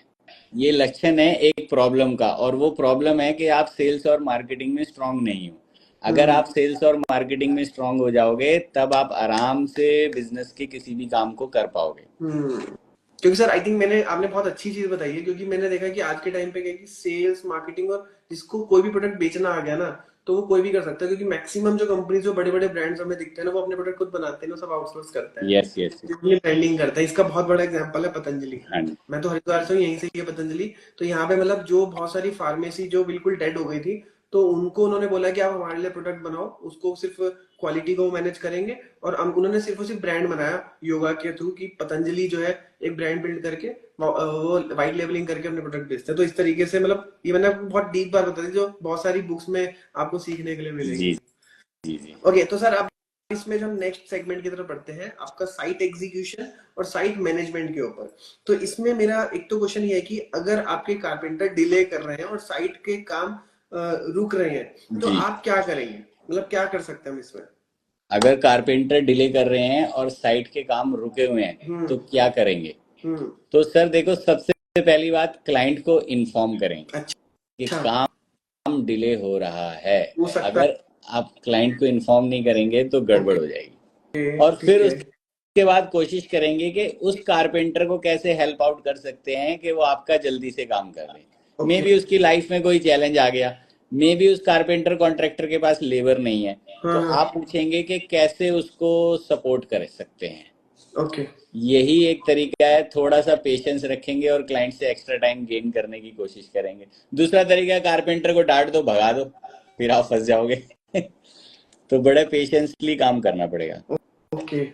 ये लक्षण है एक प्रॉब्लम का, और वो प्रॉब्लम है कि आप सेल्स और मार्केटिंग में स्ट्रांग नहीं हो। अगर आप सेल्स और मार्केटिंग में स्ट्रांग हो जाओगे तब आप आराम से बिजनेस के किसी भी काम को कर पाओगे। क्योंकि सर आई थिंक आपने बहुत अच्छी चीज बताई है, क्योंकि मैंने देखा कि आज के टाइम पे क्या है कि सेल्स मार्केटिंग और जिसको कोई भी प्रोडक्ट बेचना आ गया ना, तो वो कोई भी कर सकता है, क्योंकि मैक्सिमम जो कंपनी जो बड़े बड़े ब्रांड्स हमें दिखते हैं ना, वो अपने प्रोडक्ट खुद बनाते हैं ना, सब आउटसोर्स करता है, यस यस। जिसमें ब्रांडिंग करता है। इसका बहुत बड़ा एग्जांपल है पतंजलि। हाँ जी। मैं तो हरिद्वार से हूँ, यहीं से ही है पतंजलि। तो यहाँ पे मतलब जो बहुत सारी फार्मेसी जो बिल्कुल डेड हो गई थी, तो उनको उन्होंने बोला कि आप हमारे लिए प्रोडक्ट बनाओ, उसको सिर्फ क्वालिटी को मैनेज करेंगे, और उन्होंने सिर्फ और सिर्फ ब्रांड बनाया योगा के थ्रू, कि पतंजलि जो है एक ब्रांड बिल्ड करके वो वाइट लेबलिंग करके अपने प्रोडक्ट बेचते हैं। तो इस तरीके से मतलब ये मैंने आपको बहुत डीप बात बता दी, जो बहुत सारी बुक्स में आपको सीखने के लिए मिलेगी। जी जी जी। ओके, तो सर अब इसमें जो हम नेक्स्ट सेगमेंट की तरफ बढ़ते हैं, आपका साइट एग्जीक्यूशन और साइट मैनेजमेंट के ऊपर। तो इसमें मेरा एक तो क्वेश्चन ये है कि अगर आपके कारपेंटर डिले कर रहे हैं और साइट के काम रुक रहे हैं, तो जी। आप क्या करेंगे, मतलब क्या कर सकते हैं हम इसमें? अगर कारपेंटर डिले कर रहे हैं और साइट के काम रुके हुए हैं तो क्या करेंगे? हम्म। तो सर देखो, सबसे पहली बात, क्लाइंट को इन्फॉर्म करें कि अच्छा, काम डिले हो रहा है। हो सकता अगर आप क्लाइंट को इन्फॉर्म नहीं करेंगे तो है। गड़बड़ ओके, हो जाएगी। और ठीक फिर है। उसके बाद कोशिश करेंगे कि उस कारपेंटर को कैसे हेल्प आउट कर सकते हैं कि वो आपका जल्दी से काम कर ले। मे ओके। बी उसकी लाइफ में कोई चैलेंज आ गया, मे बी उस कारपेंटर कॉन्ट्रैक्टर के पास लेबर नहीं है, तो हाँ, आप पूछेंगे कि कैसे उसको सपोर्ट कर सकते हैं। ओके। यही एक तरीका है, थोड़ा सा पेशेंस रखेंगे और क्लाइंट से एक्स्ट्रा टाइम गेन करने की कोशिश करेंगे। दूसरा तरीका है, कारपेंटर को डांट दो, भगा दो, फिर आप फंस जाओगे। तो बड़े पेशेंसली काम करना पड़ेगा। ओके,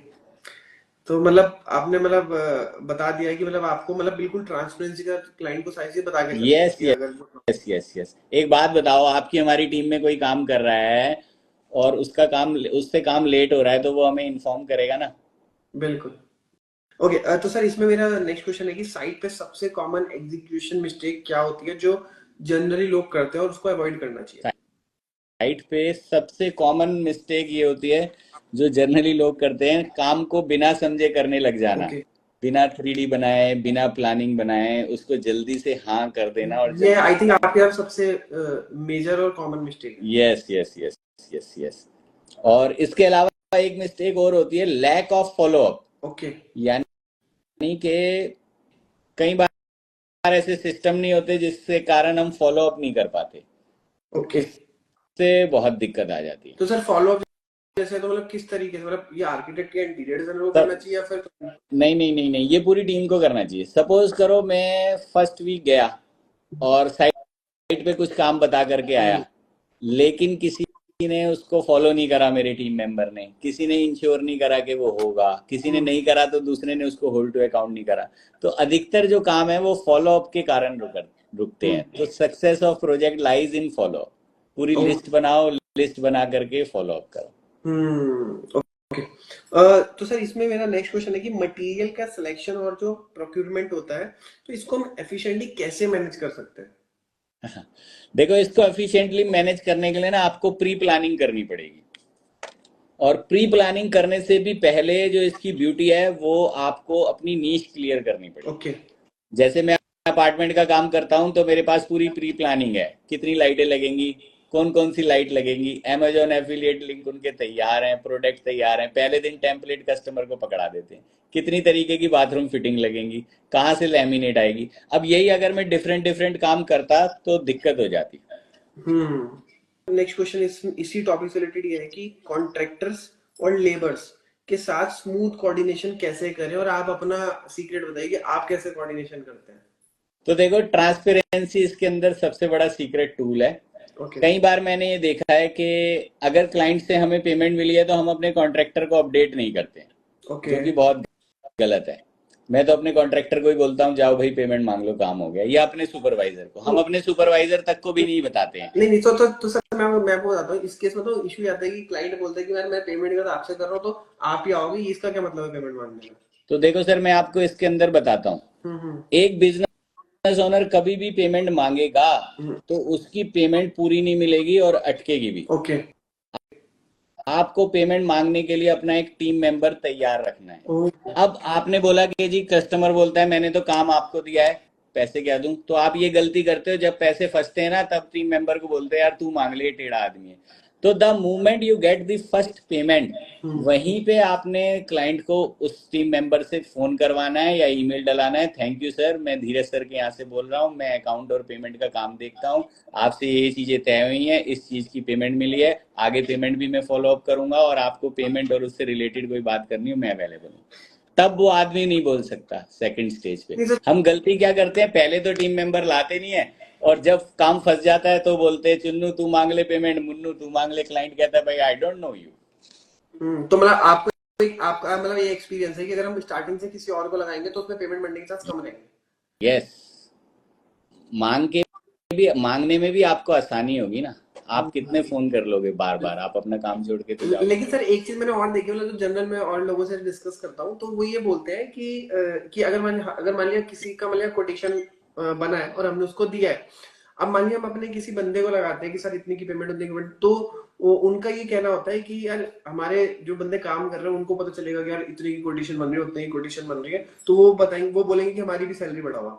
तो मतलब आपने मतलब बता दिया कि मतलब आपको मतलब बिल्कुल ट्रांसपेरेंसी का क्लाइंट को सारी चीजें बता के चलना है यस कि यस अगर यस यस यस। एक बात बताओ, आपकी हमारी टीम में कोई काम कर रहा है और उससे काम लेट हो रहा है तो वो हमें इन्फॉर्म करेगा ना। बिल्कुल। ओके, तो सर इसमें मेरा नेक्स्ट क्वेश्चन है कि साइट पे सबसे कॉमन एग्जीक्यूशन मिस्टेक क्या होती है जो जनरली लोग करते हैं और उसको अवॉइड करना चाहिए? साइट पे सबसे कॉमन मिस्टेक ये होती है जो जनरली लोग करते हैं, काम को बिना समझे करने लग जाना। ओके, बिना 3D बनाए, बिना प्लानिंग बनाए उसको जल्दी से हाँ कर देना और ये जल्दी आई से थिंक काम। आपके यहाँ सबसे मेजर और कॉमन मिस्टेक है। Yes yes yes yes yes. और इसके अलावा एक मिस्टेक और होती है, lack of follow up. Okay, यानी कि कई बार ऐसे सिस्टम नहीं होते जिससे कारण हम फॉलो अप नहीं कर पाते, तो ओके। उससे बहुत दिक्कत आ जाती है। तो सर फॉलो अप जैसे तो मतलब किस तरीके से, मतलब ये आर्किटेक्ट या इंटीरियर डिजाइनर को करना तब चाहिए या फिर? नहीं नहीं नहीं नहीं, ये पूरी टीम को करना चाहिए। सपोज करो मैं फर्स्ट वीक गया और साइट पे कुछ काम बता करके आया, लेकिन किसी ने उसको फॉलो नहीं करा, मेरे टीम मेंबर ने, किसी ने इंश्योर नहीं करा कि वो होगा, किसी ने नहीं करा तो दूसरे ने उसको होल्ड टू अकाउंट नहीं करा। तो अधिकतर जो काम है वो फॉलो अप के कारण रुकते हैं। तो success of project lies in follow up. पूरी लिस्ट बनाओ, लिस्ट बना करके फॉलो अप करो। ओके। तो सर इसमें मेरा नेक्स्ट क्वेश्चन है कि मटेरियल का सिलेक्शन और जो प्रोक्यूरमेंट होता है, तो इसको हम एफिशिएंटली कैसे मैनेज कर सकते हैं? देखो, इसको एफिशिएंटली मैनेज करने के लिए ना आपको प्री प्लानिंग करनी पड़ेगी। और प्री प्लानिंग करने से भी पहले जो इसकी ब्यूटी है वो आपको अपनी नीश क्लियर करनी पड़ेगी। ओके। जैसे मैं अपार्टमेंट का काम करता हूं तो मेरे पास पूरी प्री प्लानिंग है, कितनी लाइटें लगेंगी, कौन कौन सी लाइट लगेंगी, Amazon एफिलिएट लिंक उनके तैयार हैं, प्रोडक्ट तैयार हैं, पहले दिन टेम्पलेट कस्टमर को पकड़ा देते हैं, कितनी तरीके की बाथरूम फिटिंग लगेंगी, कहाँ से लैमिनेट आएगी। अब यही अगर मैं डिफरेंट डिफरेंट काम करता तो दिक्कत हो जाती। नेक्स्ट क्वेश्चन इसी टॉपिक से रिलेटेड ये है कि कॉन्ट्रैक्टर्स और लेबर्स के साथ स्मूथ कोऑर्डिनेशन कैसे करें, और आप अपना सीक्रेट बताइए कि आप कैसे कोऑर्डिनेशन करते हैं? तो देखो, ट्रांसपेरेंसी इसके अंदर सबसे बड़ा सीक्रेट टूल है। ओके। कई बार मैंने ये देखा है कि अगर क्लाइंट से हमें पेमेंट मिली है तो हम अपने कॉन्ट्रैक्टर को अपडेट नहीं करते, ओके। जो कि बहुत गलत है। मैं तो अपने कॉन्ट्रैक्टर को ही बोलता हूँ, जाओ भाई पेमेंट मांग लो, काम हो गया। या अपने सुपरवाइजर को, हम अपने सुपरवाइजर तक को भी नहीं बताते हैं। नहीं नहीं, तो सर मैं आपको बताता हूँ, इस केस में तो इशू आता है कि क्लाइंट बोलता है कि यार मैं पेमेंट का तो आपसे कर रहा हूँ, तो आप ही आओगे, इसका क्या मतलब है पेमेंट मांगने का? तो देखो सर, मैं आपको इसके अंदर बताता हूँ। हम्म। एक बिजनेस ओनर कभी भी पेमेंट मांगेगा हम्म। तो उसकी पेमेंट पूरी नहीं मिलेगी और अटकेगी भी। ओके। आपको पेमेंट मांगने के लिए अपना एक टीम मेंबर तैयार रखना है। ओ, अब आपने बोला कि जी, कस्टमर बोलता है मैंने तो काम आपको दिया है, पैसे क्या दूं? तो आप ये गलती करते हो, जब पैसे फंसते हैं ना तब टीम मेंबर को बोलते हैं यार तू मांग ले, टेढ़ा आदमी है। तो the moment you get the first payment, वहीं पे आपने क्लाइंट को उस टीम मेंबर से फोन करवाना है या ईमेल डलाना है, थैंक यू सर, मैं धीरज सर के यहाँ से बोल रहा हूँ, मैं अकाउंट और पेमेंट का काम देखता हूँ, आपसे ये चीजें तय हुई हैं, इस चीज की पेमेंट मिली है, आगे पेमेंट भी मैं फॉलो अप करूंगा, और आपको पेमेंट और उससे रिलेटेड कोई बात करनी हो मैं अवेलेबल हूँ। तब वो आदमी नहीं बोल सकता सेकंड स्टेज पे। नहीं सर, हम गलती क्या करते हैं, पहले तो टीम मेंबर लाते नहीं है, और जब काम फंस जाता है तो बोलते हैं चुन्नू तू मांग ले पेमेंट, मुन्नू तू मांग ले। क्लाइंट कहता है भाई आई डोंट नो यू। तो मतलब आपको आपका मतलब ये एक्सपीरियंस है कि अगर हम स्टार्टिंग से किसी और को लगाएंगे तो उसमें पेमेंट बनने के चांस कम रहेंगे। यस, मांगने में भी आपको आसानी होगी ना। आप कितने फोन कर लोगे बार बार, आप अपना काम छोड़ के तो जाओगे। लेकिन सर एक चीज मैंने और देखी, मतलब जो जनरल में और लोगों से डिस्कस करता हूँ तो वो ये बोलते हैं कि अगर मान लिया किसी का मान लिया कोटेशन बना है और हमने उसको दिया है, अब मान लिया हम अपने किसी बंदे को लगाते हैं कि सर इतनी की पेमेंट उतनी की पेमेंट, तो उनका ये कहना होता है कि यार हमारे जो बंदे काम कर रहे हैं उनको पता चलेगा कि यार इतनी की कोटेशन बन रही है, उतनी की कोटेशन बन रही है, तो वो बताएंगे, वो बोलेंगे कि हमारी भी सैलरी बढ़ावा।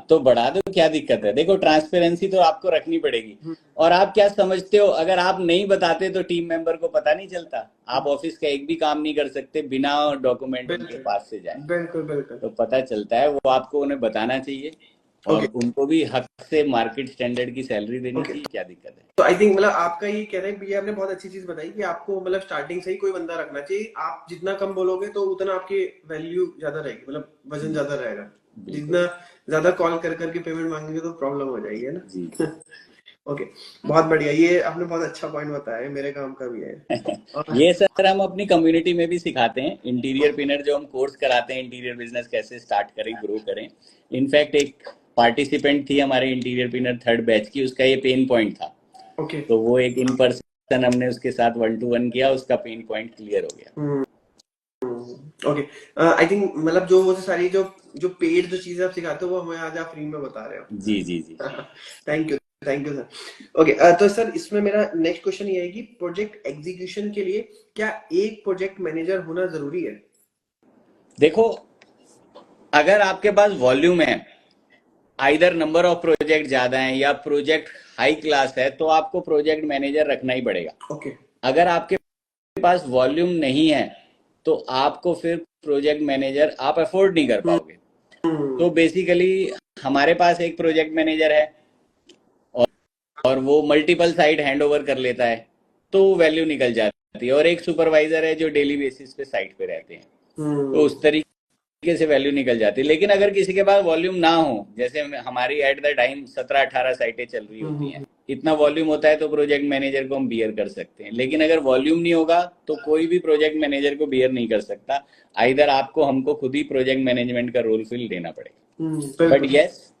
तो बढ़ा दो, क्या दिक्कत है? देखो ट्रांसपेरेंसी तो आपको रखनी पड़ेगी। और आप क्या समझते हो, अगर आप नहीं बताते तो टीम मेंबर को पता नहीं चलता? आप ऑफिस का एक भी काम नहीं कर सकते बिना डॉक्यूमेंट उनके बिल्कुल पास से जाए। बिल्कुल बिल्कुल। तो पता चलता है, वो आपको उन्हें बताना चाहिए, और ओके उनको भी हक से मार्केट स्टैंडर्ड की सैलरी देनी ओके। चाहिए। क्या दिक्कत है? तो आई थिंक मतलब आपका ये कहना है, भैया आपने बहुत अच्छी चीज बताई कि आपको मतलब स्टार्टिंग से ही कोई बंदा रखना चाहिए, आप जितना कम बोलोगे तो उतना आपकी वैल्यू ज्यादा रहेगी, मतलब वजन ज्यादा रहेगा। बिल्कुल। जितना ज्यादा कॉल कर करके पेमेंट मांगेंगे तो प्रॉब्लम हो जाएगी, है जी ना। ओके, बहुत बढ़िया, ये आपने बहुत अच्छा पॉइंट बताया है, मेरे काम का भी है। और ये सर हम अपनी कम्युनिटी में भी सिखाते हैं। इंटीरियर पिनर जो हम कोर्स कराते हैं, इंटीरियर बिजनेस कैसे स्टार्ट करें, ग्रो करें। इनफैक्ट एक पार्टिसिपेंट थी हमारे इंटीरियर पिनर थर्ड बैच की, उसका ये पेन पॉइंट था। ओके। तो वो एक इन पर्सन हमने उसके साथ 1-to-1 किया, उसका पेन पॉइंट क्लियर हो गया। ओके, आई थिंक मतलब जो वो सारी जो जो पेड जो चीजें आप सिखाते हो वो हमें आज आप फ्री में बता रहे जी जी जी। हो। Thank you sir. ओके, तो सर इसमें मेरा नेक्स्ट क्वेश्चन ये है कि प्रोजेक्ट एग्जीक्यूशन के लिए क्या एक प्रोजेक्ट मैनेजर होना जरूरी है? देखो, अगर आपके पास वॉल्यूम है, आइदर नंबर ऑफ प्रोजेक्ट ज्यादा है या प्रोजेक्ट हाई क्लास है, तो आपको प्रोजेक्ट मैनेजर रखना ही पड़ेगा। ओके। अगर आपके पास वॉल्यूम नहीं है तो आपको फिर प्रोजेक्ट मैनेजर आप अफोर्ड नहीं कर पाओगे। तो बेसिकली हमारे पास एक प्रोजेक्ट मैनेजर है, और वो मल्टीपल साइट हैंड ओवर कर लेता है, तो वैल्यू निकल जाती है। और एक सुपरवाइजर है जो डेली बेसिस पे साइट पे रहते हैं, तो उस तरीके से वैल्यू निकल जाती है। लेकिन अगर किसी के पास वॉल्यूम ना हो, जैसे हमारी एट द टाइम 17-18 साइटें चल रही होती हैं, इतना वॉल्यूम होता है, तो प्रोजेक्ट मैनेजर को हम बियर कर सकते हैं। लेकिन अगर वॉल्यूम नहीं होगा तो कोई भी प्रोजेक्ट मैनेजर को बियर नहीं कर सकता। आइदर आपको हमको खुद ही प्रोजेक्ट मैनेजमेंट का रोल फिल देना पड़ेगा। बट बिल्कुल यस,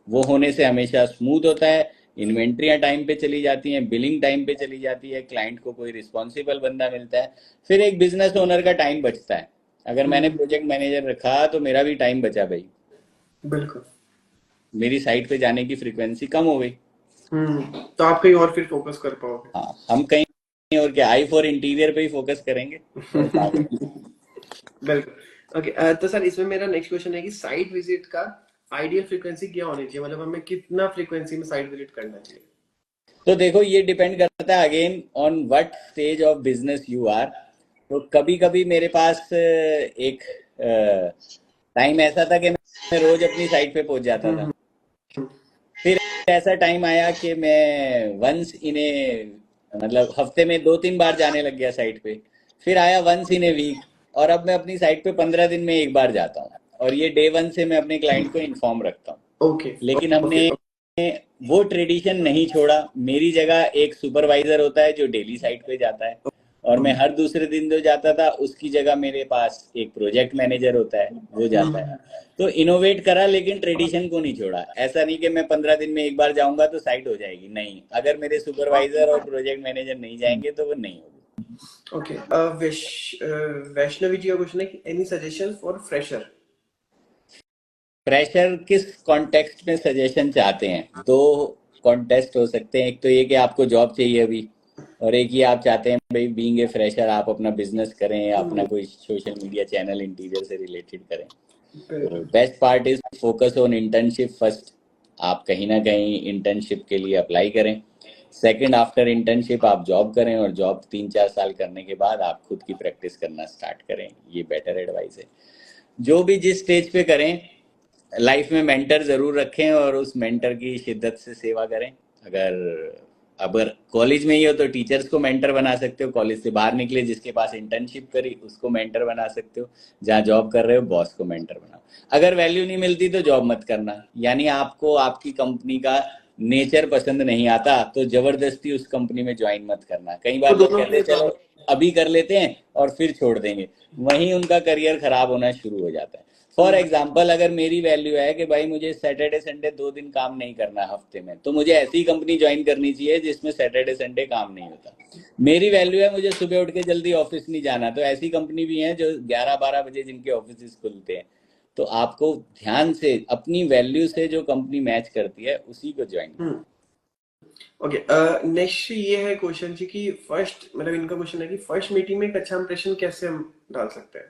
वो होने से हमेशा स्मूथ होता है, इन्वेंट्रियां टाइम पे चली जाती हैं, बिलिंग टाइम पे चली जाती है, क्लाइंट को कोई रिस्पॉन्सिबल बंदा मिलता है, फिर एक बिजनेस ओनर का टाइम बचता है। अगर मैंने प्रोजेक्ट मैनेजर रखा तो मेरा भी टाइम बचा भाई, बिल्कुल। मेरी साइट पे जाने की फ्रीक्वेंसी कम हो गई। तो आप कहीं और फिर फोकस कर पाओगे। हाँ, हम कहीं और क्या, आई फॉर इंटीरियर पे ही फोकस करेंगे, और कहाँ करेंगे। बिल्कुल। ओके, तो सर इसमें मेरा नेक्स्ट क्वेश्चन है कि साइट विजिट का आइडियल फ्रीक्वेंसी क्या होनी चाहिए, मतलब हमें कितना फ्रीक्वेंसी में साइट विजिट करना चाहिए? तो देखो, ये डिपेंड करता है again on what stage of business you are. तो कभी कभी मेरे पास एक टाइम ऐसा था कि मैं रोज अपनी साइट पे पहुंच जाता था। फिर ऐसा टाइम आया कि मैं वंस इन ए, मतलब हफ्ते में 2-3 बार जाने लग गया साइट पे। फिर आया वंस इन ए वीक, और अब मैं अपनी साइट पे 15 दिन में एक बार जाता हूँ, और ये डे वन से मैं अपने क्लाइंट को इन्फॉर्म रखता हूँ। ओके लेकिन ओके। हमने वो ट्रेडिशन नहीं छोड़ा। मेरी जगह एक सुपरवाइजर होता है जो डेली साइट पे जाता है, और मैं हर दूसरे दिन जो जाता था उसकी जगह मेरे पास एक प्रोजेक्ट मैनेजर होता है, वो जाता है। तो इनोवेट करा, लेकिन ट्रेडिशन को नहीं छोड़ा। ऐसा नहीं कि मैं 15 दिन में एक बार जाऊंगा तो साइट हो जाएगी, नहीं। अगर मेरे सुपरवाइजर और प्रोजेक्ट मैनेजर नहीं जाएंगे तो वो नहीं होगी। ओके, वैष्णवी जी का क्वेश्चन है कि any suggestion for fresher? Pressure किस कॉन्टेक्स्ट में सजेशन चाहते हैं? दो कॉन्टेक्स्ट हो सकते हैं। एक तो ये कि आपको जॉब चाहिए अभी, और एक ये आप चाहते हैं भाई बीइंग ए फ्रेशर आप अपना बिजनेस करें, या अपना कोई सोशल मीडिया चैनल इंटीरियर से रिलेटेड करें। बिल्कुल। Best part is focus on internship first. आप कहीं ना कहीं इंटर्नशिप के लिए अप्लाई करें। सेकंड, आफ्टर इंटर्नशिप आप जॉब करें, और जॉब 3-4 साल करने के बाद आप खुद की प्रैक्टिस करना स्टार्ट करें। ये बेटर एडवाइस है। जो भी जिस स्टेज पे करें, लाइफ में मेंटर जरूर रखें और उस मेंटर की शिद्दत से सेवा करें। अगर अगर कॉलेज में ही हो तो टीचर्स को मेंटर बना सकते हो, कॉलेज से बाहर निकले जिसके पास इंटर्नशिप करी उसको मेंटर बना सकते हो, जहाँ जॉब कर रहे हो बॉस को मेंटर बनाओ। अगर वैल्यू नहीं मिलती तो जॉब मत करना। यानी आपको आपकी कंपनी का नेचर पसंद नहीं आता तो जबरदस्ती उस कंपनी में ज्वाइन मत करना। कई वो बार लोग दोनों कहते हैं अपने चलो अभी कर लेते हैं और फिर छोड़ देंगे, वहीं उनका करियर खराब होना शुरू हो जाता है। फॉर एग्जाम्पल, अगर मेरी वैल्यू है कि भाई मुझे सैटरडे संडे 2 दिन काम नहीं करना हफ्ते में, तो मुझे ऐसी कंपनी ज्वाइन करनी चाहिए जिसमें सैटरडे संडे काम नहीं होता। मेरी वैल्यू है मुझे सुबह उठ के जल्दी ऑफिस नहीं जाना, तो ऐसी कंपनी भी है जो 11-12 बजे जिनके ऑफिस खुलते हैं। तो आपको ध्यान से अपनी वैल्यू से जो कंपनी मैच करती है उसी को ज्वाइन करना। ओके, नेक्स्ट ये है क्वेश्चन जी कि फर्स्ट, मतलब इनका क्वेश्चन है कि फर्स्ट मीटिंग में एक अच्छा इंप्रेशन कैसे हम डाल सकते हैं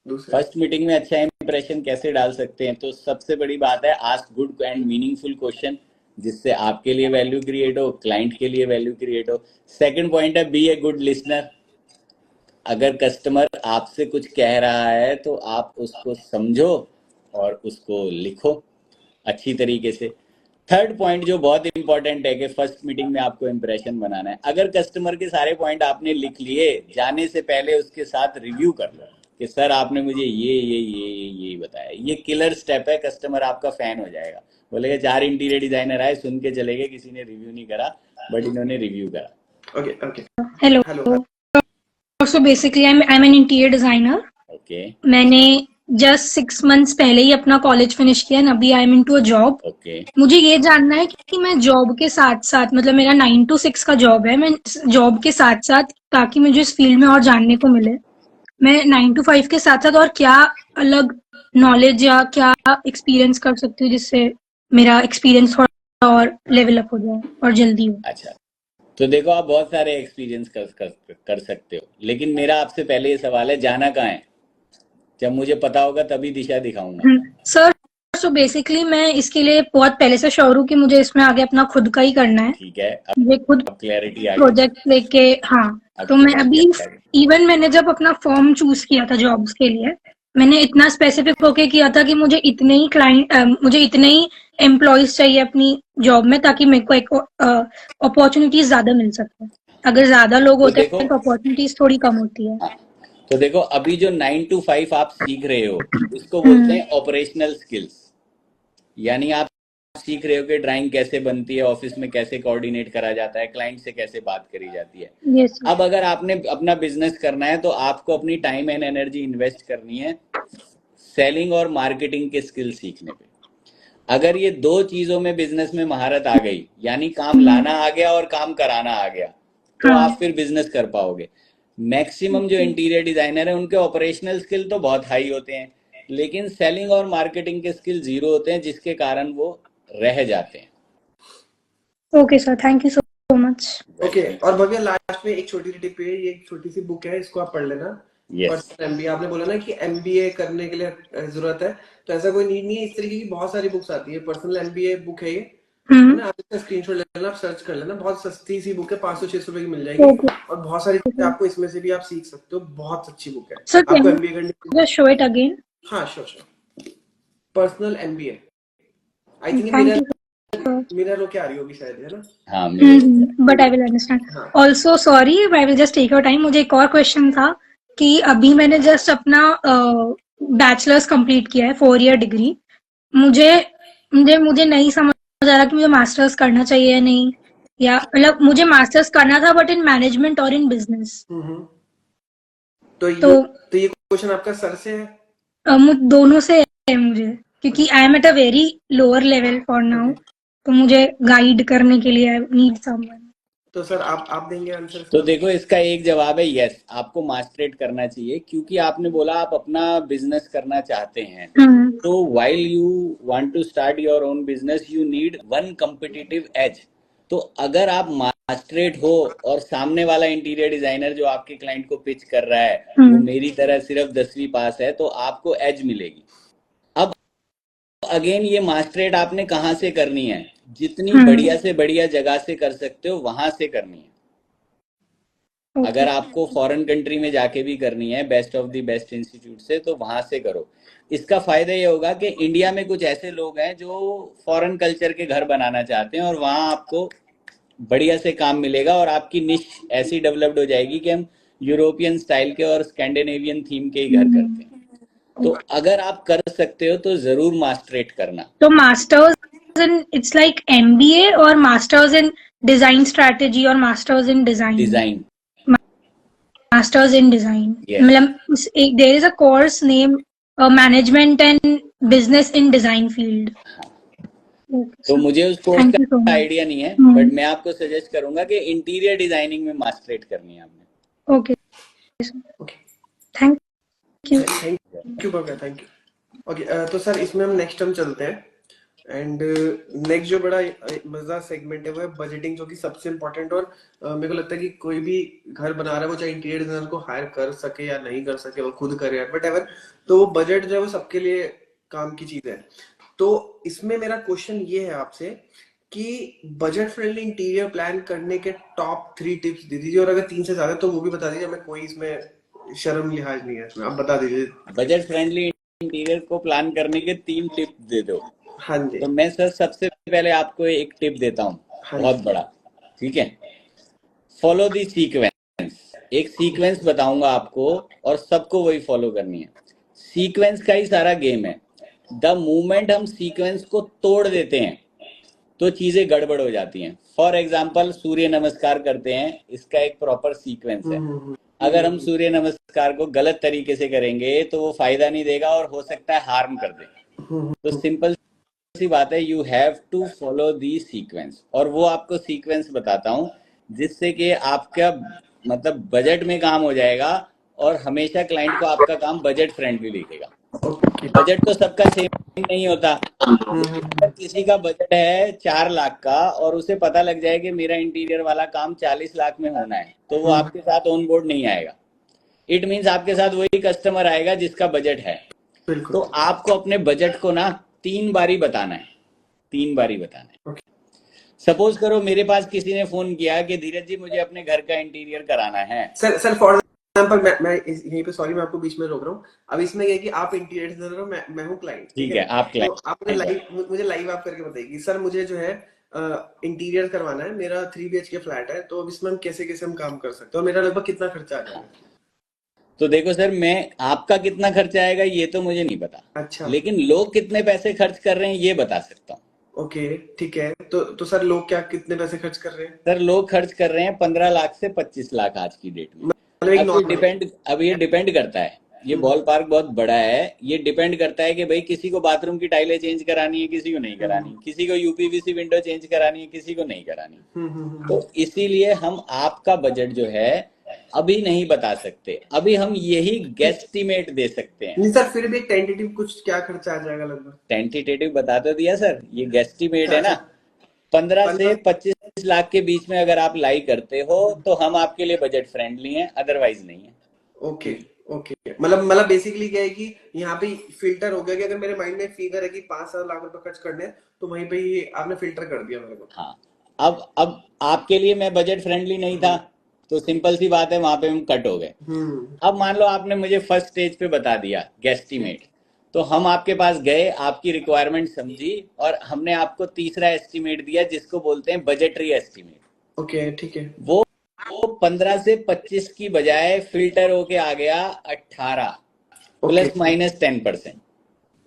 दूसरे। फर्स्ट मीटिंग में अच्छा इंप्रेशन कैसे डाल सकते हैं, तो सबसे बड़ी बात है ask good and meaningful question, जिससे आपके लिए वैल्यू क्रिएट हो, क्लाइंट के लिए वैल्यू क्रिएट हो। सेकंड पॉइंट है बी ए गुड लिसनर। अगर कस्टमर आपसे कुछ कह रहा है तो आप उसको समझो और उसको लिखो अच्छी तरीके से। थर्ड पॉइंट जो बहुत इंपॉर्टेंट है कि फर्स्ट मीटिंग में आपको इंप्रेशन बनाना है, अगर कस्टमर के सारे पॉइंट आपने लिख लिए, जाने से पहले उसके साथ रिव्यू कर लो कि सर आपने मुझे ये बताया। ये किलर स्टेप है, कस्टमर आपका फैन हो जाएगा, बोलेगा 4 इंटीरियर डिजाइनर आए सुन के चले गए, किसी ने रिव्यू नहीं करा बट इन्होंने रिव्यू करा। Okay okay. Hello. Hello. So basically I am an interior designer. Okay मैंने जस्ट 6 मंथ्स पहले ही अपना कॉलेज फिनिश किया एंड अभी I am into a job. Okay मुझे ये जानना है कि मैं जॉब के साथ साथ, मतलब मेरा 9 to 6 का जॉब है, मैं जॉब के साथ साथ, ताकि मुझे इस फील्ड में और जानने को मिले, मैं 9 to 5 के साथ साथ और क्या अलग नॉलेज या क्या एक्सपीरियंस कर सकती हूँ जिससे मेरा एक्सपीरियंस थोड़ा और लेवल अप हो जाए और जल्दी हो। अच्छा, तो देखो आप बहुत सारे एक्सपीरियंस कर सकते हो, लेकिन मेरा आपसे पहले ये सवाल है जाना कहाँ है? जब मुझे पता होगा तभी दिशा दिखाऊंगा। सर, सो बेसिकली मैं इसके लिए बहुत पहले से श्योर हूँ कि मुझे इसमें आगे अपना खुद का ही करना है। ठीक है, मुझे खुद अब क्लैरिटी आ गई, प्रोजेक्ट लेके, हाँ। अब तो मैं क्लैरिटी अभी, आ गई। इवन मैंने जब अपना फॉर्म चूज किया था जॉब्स के लिए, मैंने इतना स्पेसिफिक होके किया था कि मुझे इतने ही क्लाइंट, मुझे इतने ही एम्प्लॉयज चाहिए अपनी जॉब में, ताकि मेरे को एक अपॉर्चुनिटीज ज्यादा मिल सके। अगर ज्यादा लोग तो होते देखो, हैं तो अपॉर्चुनिटीज थोड़ी कम होती है। हाँ, तो देखो अभी जो 9 to 5 आप सीख रहे हो इसको बोलते हम्म। हैं ऑपरेशनल स्किल्स। यानी आप सीख रहे हो कि ड्राइंग कैसे बनती है, ऑफिस में कैसे कोऑर्डिनेट करा जाता है, क्लाइंट से कैसे बात करी जाती है। यस। अब अगर आपने अपना बिजनेस करना है तो आपको अपनी टाइम एंड एनर्जी इन्वेस्ट करनी है सेलिंग और मार्केटिंग के स्किल सीखने पे। अगर ये दो चीजों में बिजनेस में महारत आ गई, यानी काम लाना आ गया और काम कराना आ गया, तो हाँ। आप फिर बिजनेस कर पाओगे। मैक्सिमम जो इंटीरियर डिजाइनर है उनके ऑपरेशनल स्किल तो बहुत हाई होते हैं, लेकिन सेलिंग और मार्केटिंग के स्किल जीरो होते हैं, जिसके कारण वो रह जाते हैं। Okay sir, thank you so much. Okay, और भव्या लास्ट में एक छोटी सी टिप है, ये एक छोटी सी बुक है, इसको आप पढ़ लेना। यस, पर्सनल एमबीए, आपने बोला ना कि एमबीए करने के लिए जरूरत है, तो ऐसा कोई नीड नहीं है। इस तरीके की बहुत सारी बुक्स आती है, पर्सनल एमबीए बुक है ये, है ना। आप इसका स्क्रीनशॉट ले लेना, आप सर्च कर लेना, बहुत सस्ती सी बुक है, 500-600 रुपए की मिल जाएगी, ओके और बहुत सारी चीजें आपको इसमें से भी आप सीख सकते हो। बहुत अच्छी बुक है सर, आपको कैन एमबीए करने की। You just show it again? हाँ, sure sure. Personal MBA, I think thank mirror, you sir. Mirror होके आ रही होगी शायद, है ना। हाँ मेरे बट आई विल अंडरस्टैंड। हाँ। Also sorry, I will just take your time. मुझे एक और क्वेश्चन था कि अभी मैंने जस्ट अपना बैचलर्स कंप्लीट किया है, 4 ईयर डिग्री। मुझे मुझे मुझे नहीं समझ आ रहा कि मुझे मास्टर्स करना चाहिए या नहीं, या मतलब मुझे मास्टर्स करना था बट इन मैनेजमेंट और इन बिजनेस। तो तो ये क्वेश्चन आपका सर से है। दोनों से है मुझे, क्योंकि I am at a very lower level for now. Okay, तो मुझे गाइड करने के लिए आई नीड समवन। तो सर आप देंगे आंसर तो इसका। देखो इसका एक जवाब है यस, आपको मास्टरेट करना चाहिए, क्योंकि आपने बोला आप अपना बिजनेस करना चाहते हैं। तो while you want to start your own business you need one competitive edge। तो अगर आप मास्टरेट हो और सामने वाला इंटीरियर डिजाइनर जो आपके क्लाइंट को पिच कर रहा है वो मेरी तरह सिर्फ 10वीं पास है, तो आपको एज मिलेगी। अगेन ये मास्टरेट आपने कहाँ से करनी है? जितनी बढ़िया से बढ़िया जगह से कर सकते हो वहां से करनी है। ओके अगर आपको फॉरेन कंट्री में जाके भी करनी है best of the best institute से, तो वहां से करो। इसका फायदा ये होगा कि इंडिया में कुछ ऐसे लोग हैं जो फॉरेन कल्चर के घर बनाना चाहते हैं, और वहां आपको बढ़िया से काम मिलेगा और आपकी निश ऐसी डेवलप्ड हो जाएगी कि हम यूरोपियन स्टाइल के और स्कैंडिनेवियन थीम के ही घर करते हैं। तो अगर आप कर सकते हो तो जरूर मास्टरेट करना। तो masters in it's like MBA और मास्टर्स इन डिजाइन स्ट्रेटेजी और masters in design design, masters in design yes. मतलब there is a course name management and business in design field. तो मुझे उस कोर्स थैंक यू सो का much. Idea नहीं है, but मैं आपको सजेस्ट करूंगा कि इंटीरियर डिजाइनिंग में मास्टरेट करनी है आपने। Okay okay, thank you. Thank you Bhavya, thank you. Okay, तो सर इसमें हम नेक्स्ट हम चलते हैं। एंड नेक्स्ट जो बड़ा मजेदार सेगमेंट है वो है बजटिंग, जो कि सबसे इम्पोर्टेंट। और मेरे को लगता है कि कोई भी घर बना रहा है, वो चाहे इंटीरियर डिजाइनर को हायर कर सके या नहीं कर सके, वो खुद करे बट एवर, तो वो बजट जो है वो सबके लिए काम की चीज है। तो इसमें मेरा क्वेश्चन ये है आपसे कि बजट फ्रेंडली इंटीरियर प्लान करने के टॉप 3 टिप्स दे दीजिए, और अगर 3 से ज्यादा तो वो भी बता दीजिए, हमें कोई इसमें शर्म लिहाज नहीं है, इसमें आप बता दीजिए। बजट फ्रेंडली इंटीरियर को प्लान करने के 3 टिप दे दो। हाँ जी। तो मैं सर सबसे पहले आपको एक टिप देता हूँ, हाँ बहुत जी। बड़ा, ठीक है? Follow the sequence. एक सीक्वेंस बताऊंगा आपको और सबको वही फॉलो करनी है। सीक्वेंस का ही सारा गेम है। द मोमेंट हम सीक्वेंस को तोड़ देते हैं तो चीजें गड़बड़ हो जाती हैं। फॉर एग्जाम्पल, सूर्य नमस्कार करते हैं, इसका एक प्रॉपर सीक्वेंस है। अगर हम सूर्य नमस्कार को गलत तरीके से करेंगे तो वो फायदा नहीं देगा और हो सकता है हार्म कर दे। तो सिंपल सी बात है, you have to follow the sequence. और वो आपको सीक्वेंस बताता हूँ जिससे कि आपका मतलब बजट में काम हो जाएगा और हमेशा क्लाइंट को आपका काम बजट फ्रेंडली दिखेगा। बजट तो सबका सेम नहीं होता। अगर किसी का बजट है 4 लाख का और उसे पता लग जाए कि मेरा इंटीरियर वाला काम 40 लाख में होना है, तो वो आपके साथ ऑन बोर्ड नहीं आएगा। इट मीन्स आपके साथ वही कस्टमर आएगा जिसका बजट है। तो आपको अपने बजट को ना 3 बारी बताना है, 3 बारी बताना है। सपोज करो मेरे पास किसी ने फोन किया कि धीरज जी मुझे अपने घर का इंटीरियर कराना है। सर फॉर एग्जांपल मैं यहीं पे, सॉरी मैं आपको बीच में रोक रहा हूँ। अब इसमें ये है कि आप इंटीरियर डिजाइनर हो, मैं हूँ क्लाइंट, ठीक है, आप तो क्लाइंट। आप मुझे लाइव आप करके बताइए सर, मुझे जो है इंटीरियर करवाना है, मेरा 3 BHK फ्लैट है, तो अब इसमें हम कैसे कैसे हम काम कर सकते हैं और मेरा लगभग कितना खर्चा आ जाएगा? तो देखो सर, मैं आपका कितना खर्चा आएगा ये तो मुझे नहीं पता, अच्छा, लेकिन लोग कितने पैसे खर्च कर रहे हैं ये बता सकता हूँ। ओके ठीक है। तो सर लोग क्या कितने पैसे खर्च कर रहे हैं? सर लोग खर्च कर रहे हैं 15 लाख से 25 लाख आज की डेट में। मतलब एक अब ये डिपेंड करता है, ये बॉल पार्क बहुत बड़ा है। ये डिपेंड करता है कि भाई किसी को बाथरूम की टाइलें चेंज करानी है, किसी को नहीं करानी, किसी को यूपीवीसी विंडो चेंज करानी है, किसी को नहीं करानी। तो इसीलिए हम आपका बजट जो है अभी नहीं बता सकते, अभी हम यही गेस्टिमेट दे सकते हैं। नहीं सर, फिर भी एक टेंटेटिव कुछ क्या खर्चा आ जाएगा लगभग? टेंटेटिव बता तो दिया सर, ये गेस्टिमेट है ना। 15 से 25 लाख के बीच में अगर आप लाई करते हो तो हम आपके लिए बजट फ्रेंडली हैं, अदरवाइज नहीं है। ओके ओके, मतलब बेसिकली क्या है कि यहाँ पे फिल्टर हो गया कि अगर मेरे माइंड में फिगर है कि 5-7 लाख रुपए खर्च करने हैं, तो वहीं पे ही आपने फिल्टर कर दिया मेरे को। हाँ, अब आपके लिए मैं बजट फ्रेंडली नहीं था, तो सिंपल सी बात है, वहां पे हम कट हो गए। अब मान लो आपने मुझे फर्स्ट स्टेज पे बता दिया गेस्टिमेट, तो हम आपके पास गए, आपकी रिक्वायरमेंट समझी और हमने आपको तीसरा एस्टिमेट दिया जिसको बोलते हैं बजटरी एस्टिमेट। ओके ठीक है। वो 15 से 25 की बजाय फिल्टर होके आ गया 18 प्लस माइनस 10%।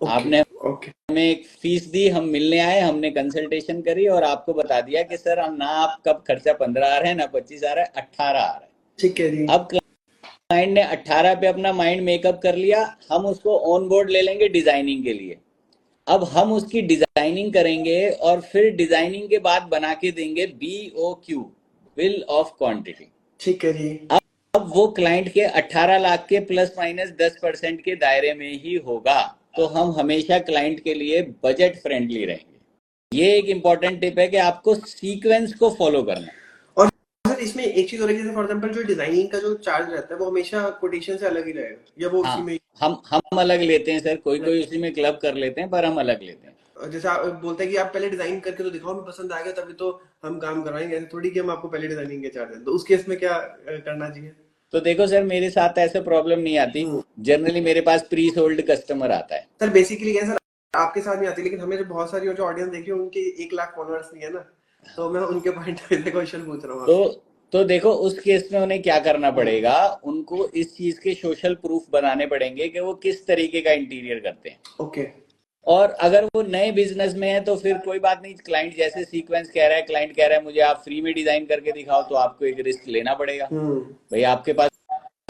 आपने हमें एक फीस दी, हम मिलने आए, हमने कंसल्टेशन करी और आपको बता दिया कि सर ना आप कब खर्चा 15 आ रहा है ना 25 आ रहा है, 18 आ रहा है। ठीक है जी। अब क्लाइंट ने 18 पे अपना माइंड मेकअप कर लिया, हम उसको ऑन बोर्ड ले लेंगे डिजाइनिंग के लिए। अब हम उसकी डिजाइनिंग करेंगे और फिर डिजाइनिंग के बाद बना के देंगे BOQ, बिल ऑफ क्वांटिटी। ठीक है जी। अब वो क्लाइंट के 18 लाख के प्लस माइनस 10% के दायरे में ही होगा, तो हम हमेशा क्लाइंट के लिए बजट फ्रेंडली रहेंगे। ये एक इंपॉर्टेंट टिप है कि आपको सीक्वेंस को फॉलो करना है। और इसमें एक चीज हो रही है, जैसे फॉर एग्जांपल जो डिजाइनिंग का जो चार्ज रहता है वो हमेशा कोटेशन से अलग ही रहेगा, या वो उसी हाँ, में हम अलग लेते हैं सर, कोई कोई उसी में क्लब कर लेते हैं, पर हम अलग लेते हैं। जैसे आप बोलते हैं कि आप पहले डिजाइन करके तो दिखाओ, हमें पसंद आ गया तभी तो हम काम करवाएंगे, ऐसे थोड़ी कि हम आपको पहले डिजाइनिंग के चार्ज दें। तो उस केस में क्या करना चाहिए? तो देखो सर, मेरे साथ ऐसे प्रॉब्लम नहीं आती। हम्म। जनरली मेरे पास प्री सोल्ड कस्टमर आता है। सर बेसिकली क्या है सर, आपके साथ नहीं आती, लेकिन हमें जो बहुत सारी जो ऑडियंस देखी है उनके 1 लाख फॉलोअर्स नहीं है ना, तो मैं उनके पॉइंट से क्वेश्चन पूछ रहा हूँ तो आपसे। तो देखो, उस केस में उन्हें क्या करना हम्म। पड़ेगा, उनको इस चीज के सोशल प्रूफ बनाने पड़ेंगे कि वो किस तरीके का इंटीरियर करते हैं। ओके। और अगर वो नए बिजनेस में है तो फिर कोई बात नहीं, क्लाइंट जैसे सीक्वेंस कह रहा है, क्लाइंट कह रहा है मुझे आप फ्री में डिजाइन करके दिखाओ, तो आपको एक रिस्क लेना पड़ेगा। हम्म। भाई आपके पास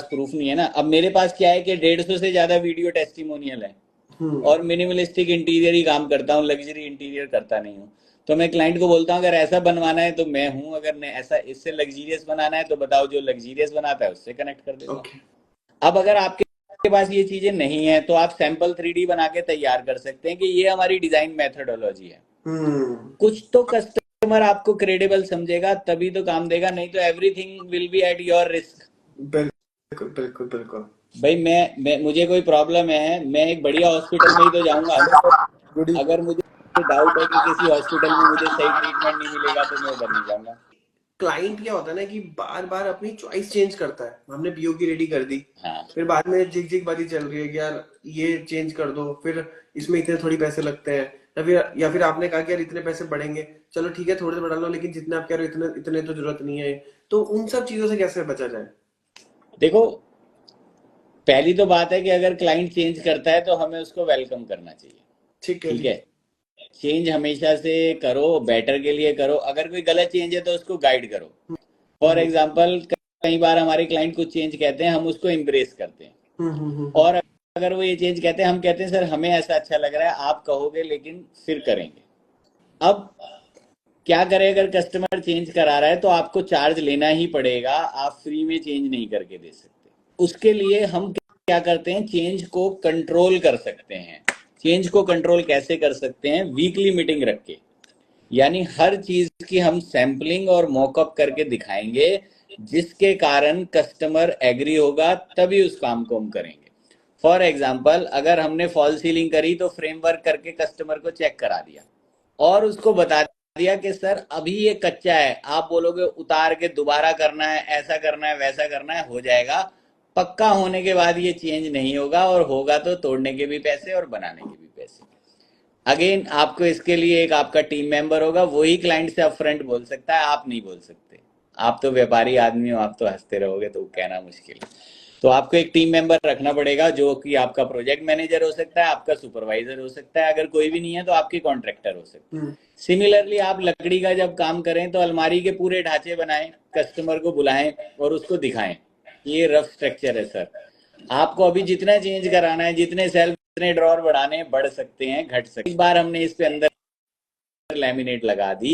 प्रूफ नहीं है ना। अब मेरे पास क्या है कि 150 से ज्यादा वीडियो टेस्टिमोनियल है, हम्म। और मिनिमलिस्टिक इंटीरियर ही काम करता हूँ, लग्जरी इंटीरियर करता नहीं हूँ। तो मैं क्लाइंट को बोलता हूँ अगर ऐसा बनवाना है तो मैं हूँ, अगर ने ऐसा इससे लग्जीरियस बनाना है तो बताओ, जो लग्जीरियस बनाता है उससे कनेक्ट कर देता हूँ। ओके। अब अगर आपके पास ये चीजें नहीं है तो आप सैंपल 3D बना के तैयार कर सकते हैं कि ये हमारी डिजाइन मेथोडोलॉजी है। हम्म। कुछ तो कस्टमर आपको क्रेडिबल समझेगा तभी तो काम देगा, नहीं तो everything will be at your risk. बिल्कुल बिल्कुल बिल्कुल। भाई मैं मुझे कोई प्रॉब्लम है, मैं एक बढ़िया हॉस्पिटल में ही तो जाऊंगा ना सर। अगर मुझे डाउट है कि किसी हॉस्पिटल में मुझे सही ट्रीटमेंट नहीं मिलेगा तो मैं उधर नहीं जाऊंगा। क्लाइंट क्या होता है ना कि बार बार अपनी चॉइस चेंज करता है, हमने बीओ की रेडी कर दी, हाँ, फिर बाद में जिग जिग बाजी चल रही है कि यार ये चेंज कर दो, फिर इसमें इतने थोड़ी पैसे लगते हैं, या फिर आपने कहा कि यार इतने पैसे बढ़ेंगे, चलो ठीक है थोड़े से बढ़ा लो, लेकिन जितने आप कह रहे हो इतने इतने तो जरूरत नहीं है। तो उन सब चीजों से कैसे बचा जाए? देखो, पहली तो बात है कि अगर क्लाइंट चेंज करता है तो हमें उसको वेलकम करना चाहिए। ठीक है ठीक जी। है, चेंज हमेशा से करो, बेटर के लिए करो। अगर कोई गलत चेंज है तो उसको गाइड करो। For hmm. एग्जाम्पल, कई बार हमारे क्लाइंट कुछ चेंज कहते हैं, हम उसको एम्ब्रेस करते हैं। और अगर वो ये चेंज कहते हैं, हम कहते हैं सर हमें ऐसा अच्छा लग रहा है, आप कहोगे लेकिन फिर करेंगे। अब क्या करें, अगर कस्टमर चेंज करा रहा है तो आपको चार्ज लेना ही पड़ेगा, आप फ्री में चेंज नहीं करके दे सकते। उसके लिए हम क्या करते हैं, चेंज को कंट्रोल कर सकते हैं। चेंज को कंट्रोल कैसे कर सकते हैं, वीकली मीटिंग रख के, यानी हर चीज की हम सैंपलिंग और मॉकअप करके दिखाएंगे, जिसके कारण कस्टमर एग्री होगा तभी उस काम को हम करेंगे। फॉर एग्जाम्पल, अगर हमने फॉल सीलिंग करी तो फ्रेमवर्क करके कस्टमर को चेक करा दिया और उसको बता दिया कि सर अभी ये कच्चा है, आप बोलोगे उतार के दोबारा करना है, ऐसा करना है, वैसा करना है, हो जाएगा। पक्का होने के बाद ये चेंज नहीं होगा, और होगा तो तोड़ने के भी पैसे और बनाने के भी पैसे। अगेन, आपको इसके लिए एक आपका टीम मेंबर होगा, वही क्लाइंट से अपफ्रंट बोल सकता है, आप नहीं बोल सकते। आप तो व्यापारी आदमी हो, आप तो हंसते रहोगे तो कहना मुश्किल है। तो आपको एक टीम मेंबर रखना पड़ेगा, जो कि आपका प्रोजेक्ट मैनेजर हो सकता है, आपका सुपरवाइजर हो सकता है, अगर कोई भी नहीं है तो आपके कॉन्ट्रैक्टर हो सकते हैं। सिमिलरली, आप लकड़ी का जब काम करें तो अलमारी के पूरे ढांचे बनाएं, कस्टमर को बुलाएं और उसको दिखाएं, ये रफ स्ट्रक्चर है सर। आपको अभी जितना चेंज कराना है, जितने सेल्फ, जितने ड्रॉर बढ़ाने, बढ़ सकते हैं, घट सकते हैं। एक बार हमने इस पे अंदर लैमिनेट लगा दी,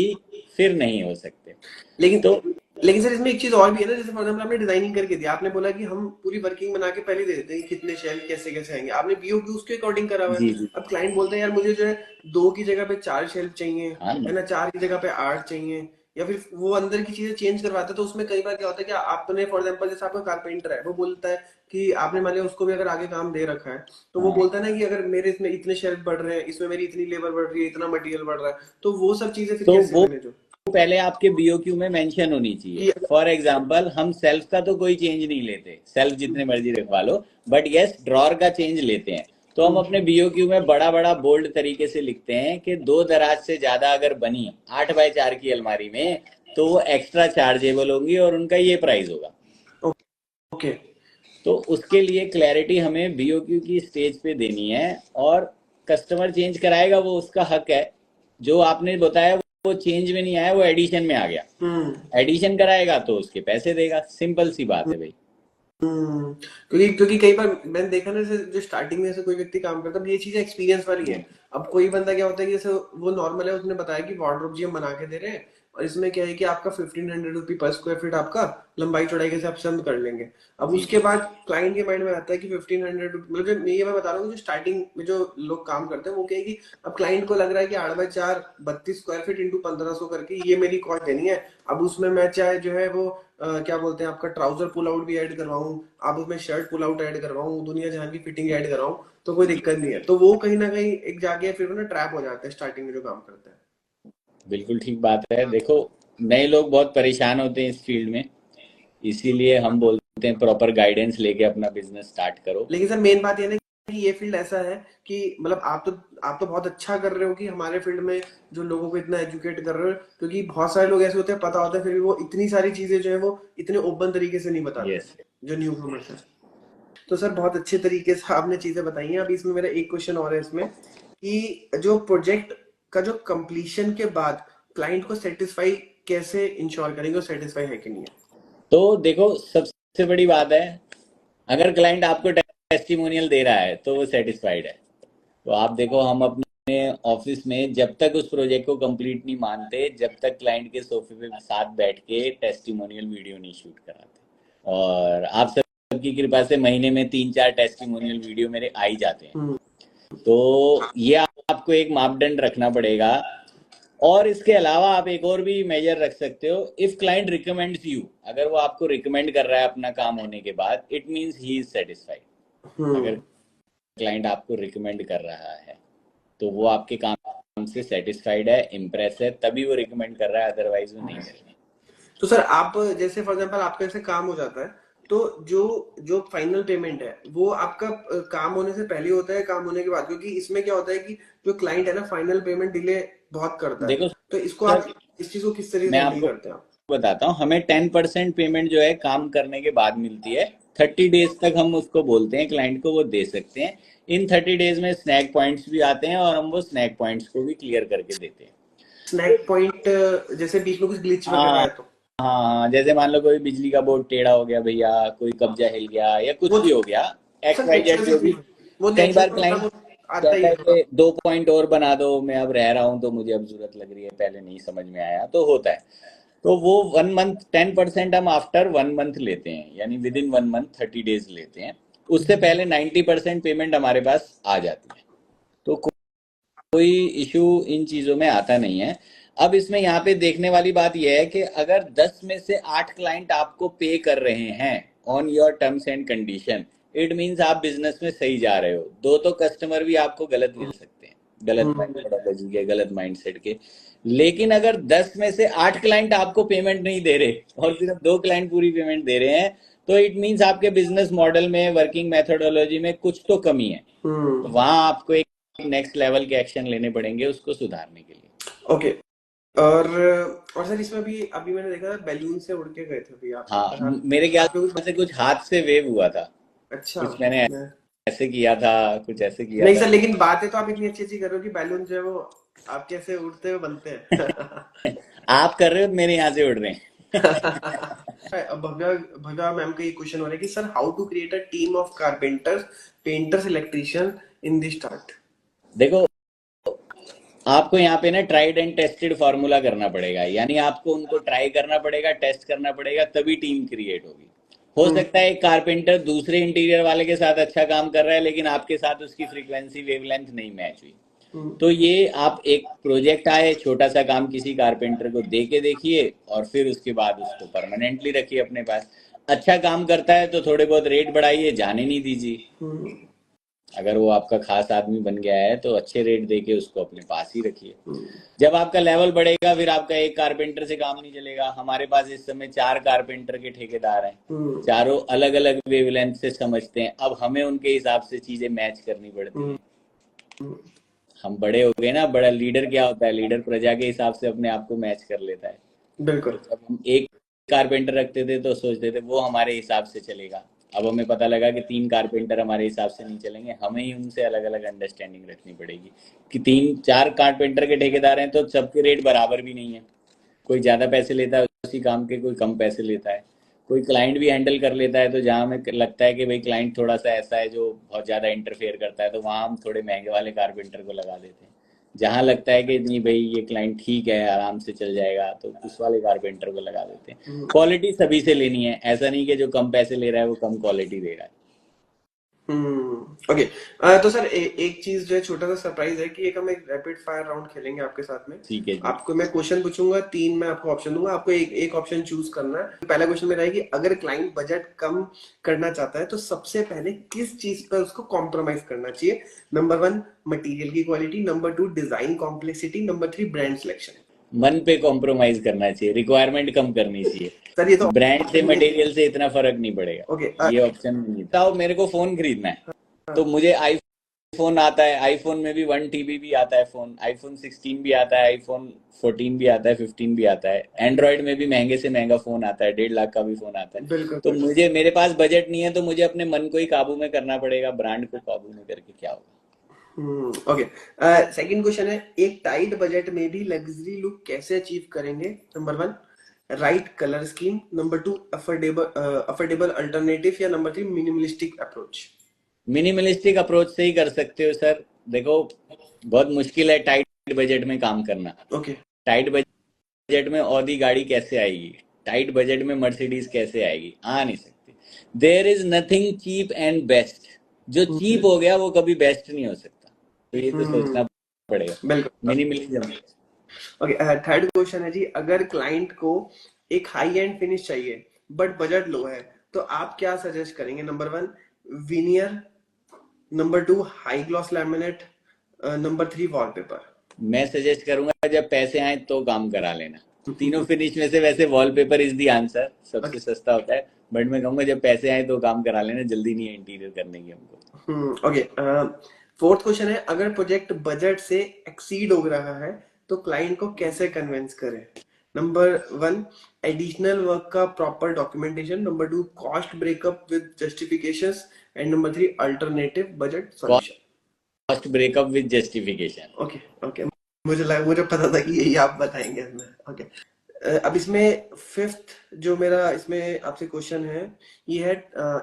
फिर नहीं हो सकते। लेकिन तो लेकिन सर इसमें एक चीज और भी है ना, जैसे फॉर एग्जाम्पल आपने डिजाइनिंग करके दिया, आपने बोला कि हम पूरी वर्किंग बना के पहले दे देते हैं कि कितने शेल्फ कैसे कैसे आएंगे, आपने बीओ की उसके अकॉर्डिंग करा हुआ है। जी जी, अब क्लाइंट बोलते हैं यार मुझे जो है 2 की जगह पे 4 शेल्फ चाहिए, हाँ है ना, 4 की जगह पे 8 चाहिए, या फिर वो अंदर की चीजें चेंज करवाते हैं। तो उसमें कई बार क्या होता है कि आपने फॉर एग्जाम्पल जैसे आपका कारपेंटर है, वो बोलता है कि आपने मान लिया उसको भी अगर आगे काम दे रखा है, तो वो हाँ। बोलता है ना कि अगर मेरे इसमें इतने शेल्फ बढ़ रहे हैं, इसमें मेरी इतनी लेबर बढ़ रही है, इतना मटेरियल बढ़ रहा है, तो वो सब चीजें फिर तो कैसे वो मैनेज हो? पहले आपके बीओक्यू में मेंशन होनी चाहिए। कि फॉर एग्जांपल, हम सेल्फ का तो कोई चेंज नहीं लेते, सेल्फ जितने मर्जी रखवा लो, बट यस, ड्रॉर का चेंज लेते हैं। तो हम अपने बीओक्यू में बड़ा बड़ा बोल्ड तरीके से लिखते हैं कि 2 दराज से ज्यादा अगर बनी 8x4 की अलमारी में तो वो एक्स्ट्रा चार्जेबल होंगी और उनका ये प्राइस होगा। ओके। तो उसके लिए क्लैरिटी हमें बीओक्यू की स्टेज पे देनी है, और कस्टमर चेंज कराएगा वो उसका हक है। जो आपने बताया वो चेंज में नहीं आया, वो एडिशन में आ गया, हम्म। एडिशन कराएगा तो उसके पैसे देगा, सिंपल सी बात है भाई। क्योंकि कई बार मैंने देखा ना, जैसे जो स्टार्टिंग में से कोई व्यक्ति काम करता है, ये चीजें एक्सपीरियंस वाली है। अब कोई बंदा क्या होता है कि जैसे वो नॉर्मल है, उसने बताया कि वार्डरोब जी हम बना के दे रहे हैं, और इसमें क्या है कि आपका 1500 रुपी पर स्क्वायर फीट आपका लंबाई चौड़ाई के हिसाब से हम कर लेंगे। अब जी उसके बाद क्लाइंट के माइंड में आता है कि 1500, मतलब मैं बता रहा हूँ, जो स्टार्टिंग में जो लोग काम करते हैं वो क्या है कि अब क्लाइंट को लग रहा है कि 8x4 32 स्क्वायर फीट इंटू 1500 करके ये मेरी कॉस्ट देनी है। अब उसमें मैं चाहे जो है वो क्या बोलते हैं आपका ट्राउजर पुल आउट भी ऐड करवाऊं, आप उसमें शर्ट पुल आउट ऐड करवाऊं, दुनिया जहां की फिटिंग ऐड कराऊं, तो कोई दिक्कत नहीं है। तो वो कहीं ना कहीं एक जाके फिर ना ट्रैप हो जाते हैं स्टार्टिंग में जो काम करते हैं। बिल्कुल ठीक बात है। देखो, नए लोग बहुत परेशान होते हैं इस फील्ड में, इसीलिए हम बोलते हैं प्रॉपर गाइडेंस लेके अपना बिजनेस स्टार्ट करो। लेकिन सर मेन बात ये ना कि ये फील्ड ऐसा है कि मतलब आप तो बहुत अच्छा कर रहे हो कि हमारे फील्ड में जो लोगों को इतना एजुकेट कर रहे हो, क्योंकि बहुत सारे लोग ऐसे होते हैं पता होता है फिर भी वो इतनी सारी चीजें जो है वो इतने ओपन तरीके से नहीं बताते यस। जो न्यू कमर्स है। तो सर बहुत अच्छे तरीके से आपने चीजें बताई हैं। अभी इसमें मेरा एक क्वेश्चन और है इसमें कि जो प्रोजेक्ट का जो कंप्लीशन के बाद क्लाइंट को सेटिस्फाई कैसे इंश्योर करेंगे वो सेटिस्फाई है कि नहीं है? तो देखो, सबसे बड़ी बात है, अगर क्लाइंट आपको टेस्टिमोनियल दे रहा है तो वो सेटिस्फाइड है। तो आप देखो, हम अपने ऑफिस में जब तक उस प्रोजेक्ट को कंप्लीट नहीं मानते, जब तक क्लाइंट के सोफे पे साथ बैठ के टेस्टिमोनियल वीडियो नहीं शूट कराते। और आप सबकी कृपा से महीने में 3-4 टेस्टिमोनियल वीडियो मेरे आ ही जाते हैं। हम्म। तो ये आपको एक मापदंड रखना पड़ेगा। और इसके अलावा आप एक और भी मेजर रख सकते हो, इफ क्लाइंट रिकमेंड्स यू, अगर वो आपको रिकमेंड कर रहा है अपना काम होने के बाद, it means he is satisfied. अगर हम्म। क्लाइंट आपको रिकमेंड कर रहा है तो वो आपके काम से सेटिस्फाइड है, इम्प्रेस है, तभी वो रिकमेंड कर रहा है, अदरवाइज वो नहीं करेगा। तो सर आप जैसे फॉर एग्जांपल आपका ऐसे काम हो जाता है तो जो जो फाइनल पेमेंट है वो आपका काम होने से पहले होता है काम होने के बाद? क्योंकि इसमें क्या होता है कि जो क्लाइंट है ना फाइनल पेमेंट डिले बहुत करता है। देखो तो इसको सर, आप इस चीज को किस तरीके से मैं हैंडल आपको करते हैं आप? बताता हूँ, हमें 10% पेमेंट जो है काम करने के बाद मिलती है। 30 डेज तक हम उसको बोलते हैं क्लाइंट को, वो दे सकते हैं। इन 30 डेज में स्नैक पॉइंट्स भी आते हैं और हम वो स्नैक पॉइंट्स को भी क्लियर करके देते हैं। स्नैक पॉइंट जैसे बीच में कुछ ग्लिच वगैरह हाँ है तो? हाँ हाँ, जैसे मान लो कोई बिजली का बोर्ड टेढ़ा हो गया भैया, कोई कब्जा हिल गया या कुछ वो भी हो गया, X sir Y Z natural जो भी। सी वो कई बार नेचुरल होता है, क्लाइंट वो आता ही कहता है है थोड़ा। कि 2 पॉइंट और बना दो, मैं अब रह रहा हूँ तो मुझे अब जरूरत लग रही है, पहले नहीं समझ में आया, तो होता है। तो वो 1 मंथ 10% हम आफ्टर 1 मंथ लेते हैं, यानी विद इन 1 मंथ 30 डेज लेते हैं। उससे पहले 90% पेमेंट हमारे पास आ जाती है। तो कोई इशू इन चीज़ों में आता नहीं है। अब इसमें यहाँ पे देखने वाली बात यह है कि अगर 10 में से 8 क्लाइंट आपको पे कर रहे हैं on your terms and condition, it means आप बिजनेस में सही जा रहे हो। दो तो कस्टमर भी आपको गलत मिल सकते हैं, गलत माइंडोलॉजी के, गलत माइंडसेट के। लेकिन अगर 10 में से 8 क्लाइंट आपको पेमेंट नहीं दे रहे और सिर्फ 2 क्लाइंट पूरी पेमेंट दे रहे हैं, तो इट मीन्स आपके बिजनेस मॉडल में, वर्किंग मेथोडोलॉजी में कुछ तो कमी है। तो हम्म। वहां आपको एक नेक्स्ट लेवल के एक्शन लेने पड़ेंगे उसको सुधारने के लिए। ओके। और और सर इसमें भी अभी मैंने देखा था बैलून से उड़ के गए थे अभी आप हाँ, आप मेरे ख्याल आपने कुछ? से कुछ हाथ से वेव हुआ था, अच्छा। कुछ मैंने ऐसे किया था, कुछ ऐसे किया नहीं था। सर, लेकिन बातें तो आप इतनी अच्छी अच्छी कर रहे हो कि बैलून जो है वो आप कैसे उड़ते हुए बनते हैं। आप कर रहे हो, मेरे यहाँ से उड़ रहे हैं। अब भव्या भव्या मैम का ये क्वेश्चन हो रहा है कि sir how to create a team of carpenters, painters, electrician in the start? देखो, आपको यहाँ पे ना ट्राइड एंड टेस्टेड फार्मूला करना पड़ेगा, यानी आपको उनको ट्राई करना पड़ेगा, टेस्ट करना पड़ेगा, तभी टीम क्रिएट होगी। हो हम्म। सकता है एक कारपेंटर दूसरे इंटीरियर वाले के साथ अच्छा काम कर रहा है, लेकिन आपके साथ उसकी फ्रीक्वेंसी वेवलेंथ नहीं मैच हुई। हम्म। तो ये आप एक प्रोजेक्ट आए, छोटा सा काम किसी कारपेंटर को दे के देखिए और फिर उसके बाद उसको परमानेंटली रखिए अपने पास। अच्छा काम करता है तो थोड़े बहुत रेट बढ़ाइए, जाने नहीं दीजिए। हम्म। अगर वो आपका खास आदमी बन गया है तो अच्छे रेट देके उसको अपने पास ही रखिए। हम्म। जब आपका लेवल बढ़ेगा, फिर आपका एक कारपेंटर से काम नहीं चलेगा। हमारे पास इस समय 4 कारपेंटर के ठेकेदार हैं, हम्म। चारों अलग अलग वेवलेंथ से समझते हैं। अब हमें उनके हिसाब से चीजें मैच करनी पड़ती हम्म। हैं। हम बड़े हो गए ना, बड़ा लीडर क्या होता है, लीडर प्रजा के हिसाब से अपने आप को मैच कर लेता है। तो बिल्कुल। जब हम एक कारपेंटर रखते थे तो सोचते थे वो हमारे हिसाब से चलेगा। अब हमें पता लगा कि 3 कारपेंटर हमारे हिसाब से नहीं चलेंगे, हमें ही उनसे अलग अलग अंडरस्टैंडिंग रखनी पड़ेगी। कि 3-4 कारपेंटर के ठेकेदार हैं तो सबके रेट बराबर भी नहीं है। कोई ज़्यादा पैसे लेता है उसी काम के, कोई कम पैसे लेता है। कोई क्लाइंट भी हैंडल कर लेता है, तो जहाँ हमें लगता है कि भाई क्लाइंट थोड़ा सा ऐसा है जो बहुत ज़्यादा इंटरफेयर करता है, तो वहाँ हम थोड़े महंगे वाले कारपेंटर को लगा देते हैं। जहां लगता है कि नहीं भाई ये क्लाइंट ठीक है, आराम से चल जाएगा, तो उस वाले कारपेंटर को लगा देते हैं। क्वालिटी सभी से लेनी है, ऐसा नहीं कि जो कम पैसे ले रहा है वो कम क्वालिटी दे रहा है। ओके। तो सर एक चीज जो है, छोटा सा सरप्राइज है कि एक हम एक रैपिड फायर राउंड खेलेंगे आपके साथ में। ठीक है जी। आपको मैं क्वेश्चन पूछूंगा, 3 मैं आपको ऑप्शन दूंगा, आपको एक एक ऑप्शन चूज करना है। पहला क्वेश्चन मेरा है कि अगर क्लाइंट बजट कम करना चाहता है तो सबसे पहले किस चीज पर उसको कॉम्प्रोमाइज करना चाहिए? नंबर 1 मटेरियल की quality, number 2 design complexity, number 3 brand selection. मन पे कॉम्प्रोमाइज करना चाहिए, रिक्वायरमेंट कम करनी चाहिए। सर ये तो ब्रांड से मटेरियल से इतना फर्क नहीं पड़ेगा। ओके। ये ऑप्शन नहीं था। मेरे को फोन खरीदना है, तो मुझे आईफोन आता है, आईफोन में भी 1 TB भी आता है फोन, आईफोन 16 भी आता है, आईफोन 14 भी आता है, 15 भी आता है, एंड्रॉइड में भी महंगे से महंगा फोन आता है, 1.5 लाख का भी फोन आता है। बिल्कुल तो बिल्कुल। मुझे, मेरे पास बजट नहीं है, तो मुझे अपने मन को ही काबू में करना पड़ेगा, ब्रांड को काबू में करके क्या होगा। ओके। सेकंड क्वेश्चन है, एक टाइट बजट में भी लग्जरी लुक कैसे अचीव करेंगे? Number 1 right colour scheme, number 2 affordable alternative, या number 3 minimalistic approach. Minimalistic approach से ही कर सकते हो सर। देखो बहुत मुश्किल है टाइट बजट में काम करना। ओके। टाइट बजट में ऑडी गाड़ी कैसे आएगी, टाइट बजट में मर्सिडीज कैसे आएगी, आ नहीं सकती। There is nothing cheap and best. जो चीप हो गया वो कभी बेस्ट नहीं हो सकता, तो ये तो सोचना पड़ेगा। बिल्कुल। मिनिमलिज्म। ओके। थर्ड क्वेश्चन है जी, अगर क्लाइंट को एक हाई एंड फिनिश चाहिए बट बजट लो है तो आप क्या सजेस्ट करेंगे? Number 1 veneer, number 2 high gloss laminate, number 3 wallpaper. मैं सजेस्ट करूंगा जब पैसे आए तो काम करा लेना। तीनों फिनिश में से वैसे वॉलपेपर इज दी आंसर, सबसे सस्ता होता है, बट मैं कहूंगा जब पैसे आए तो काम करा लेना, जल्दी नहीं है इंटीरियर करने की हमको। ओके। फोर्थ क्वेश्चन है, अगर प्रोजेक्ट बजट से एक्सीड हो रहा है तो क्लाइंट को कैसे कन्विंस करें? नंबर 1 एडिशनल वर्क का proper documentation, number 2 cost breakup with justifications, and number 3 alternative budget solution. Cost breakup with justification. Okay okay. मुझे पता था कि यही आप बताएंगे इसमें। ओके। अब इसमें फिफ्थ जो मेरा इसमें आपसे क्वेश्चन है, ये है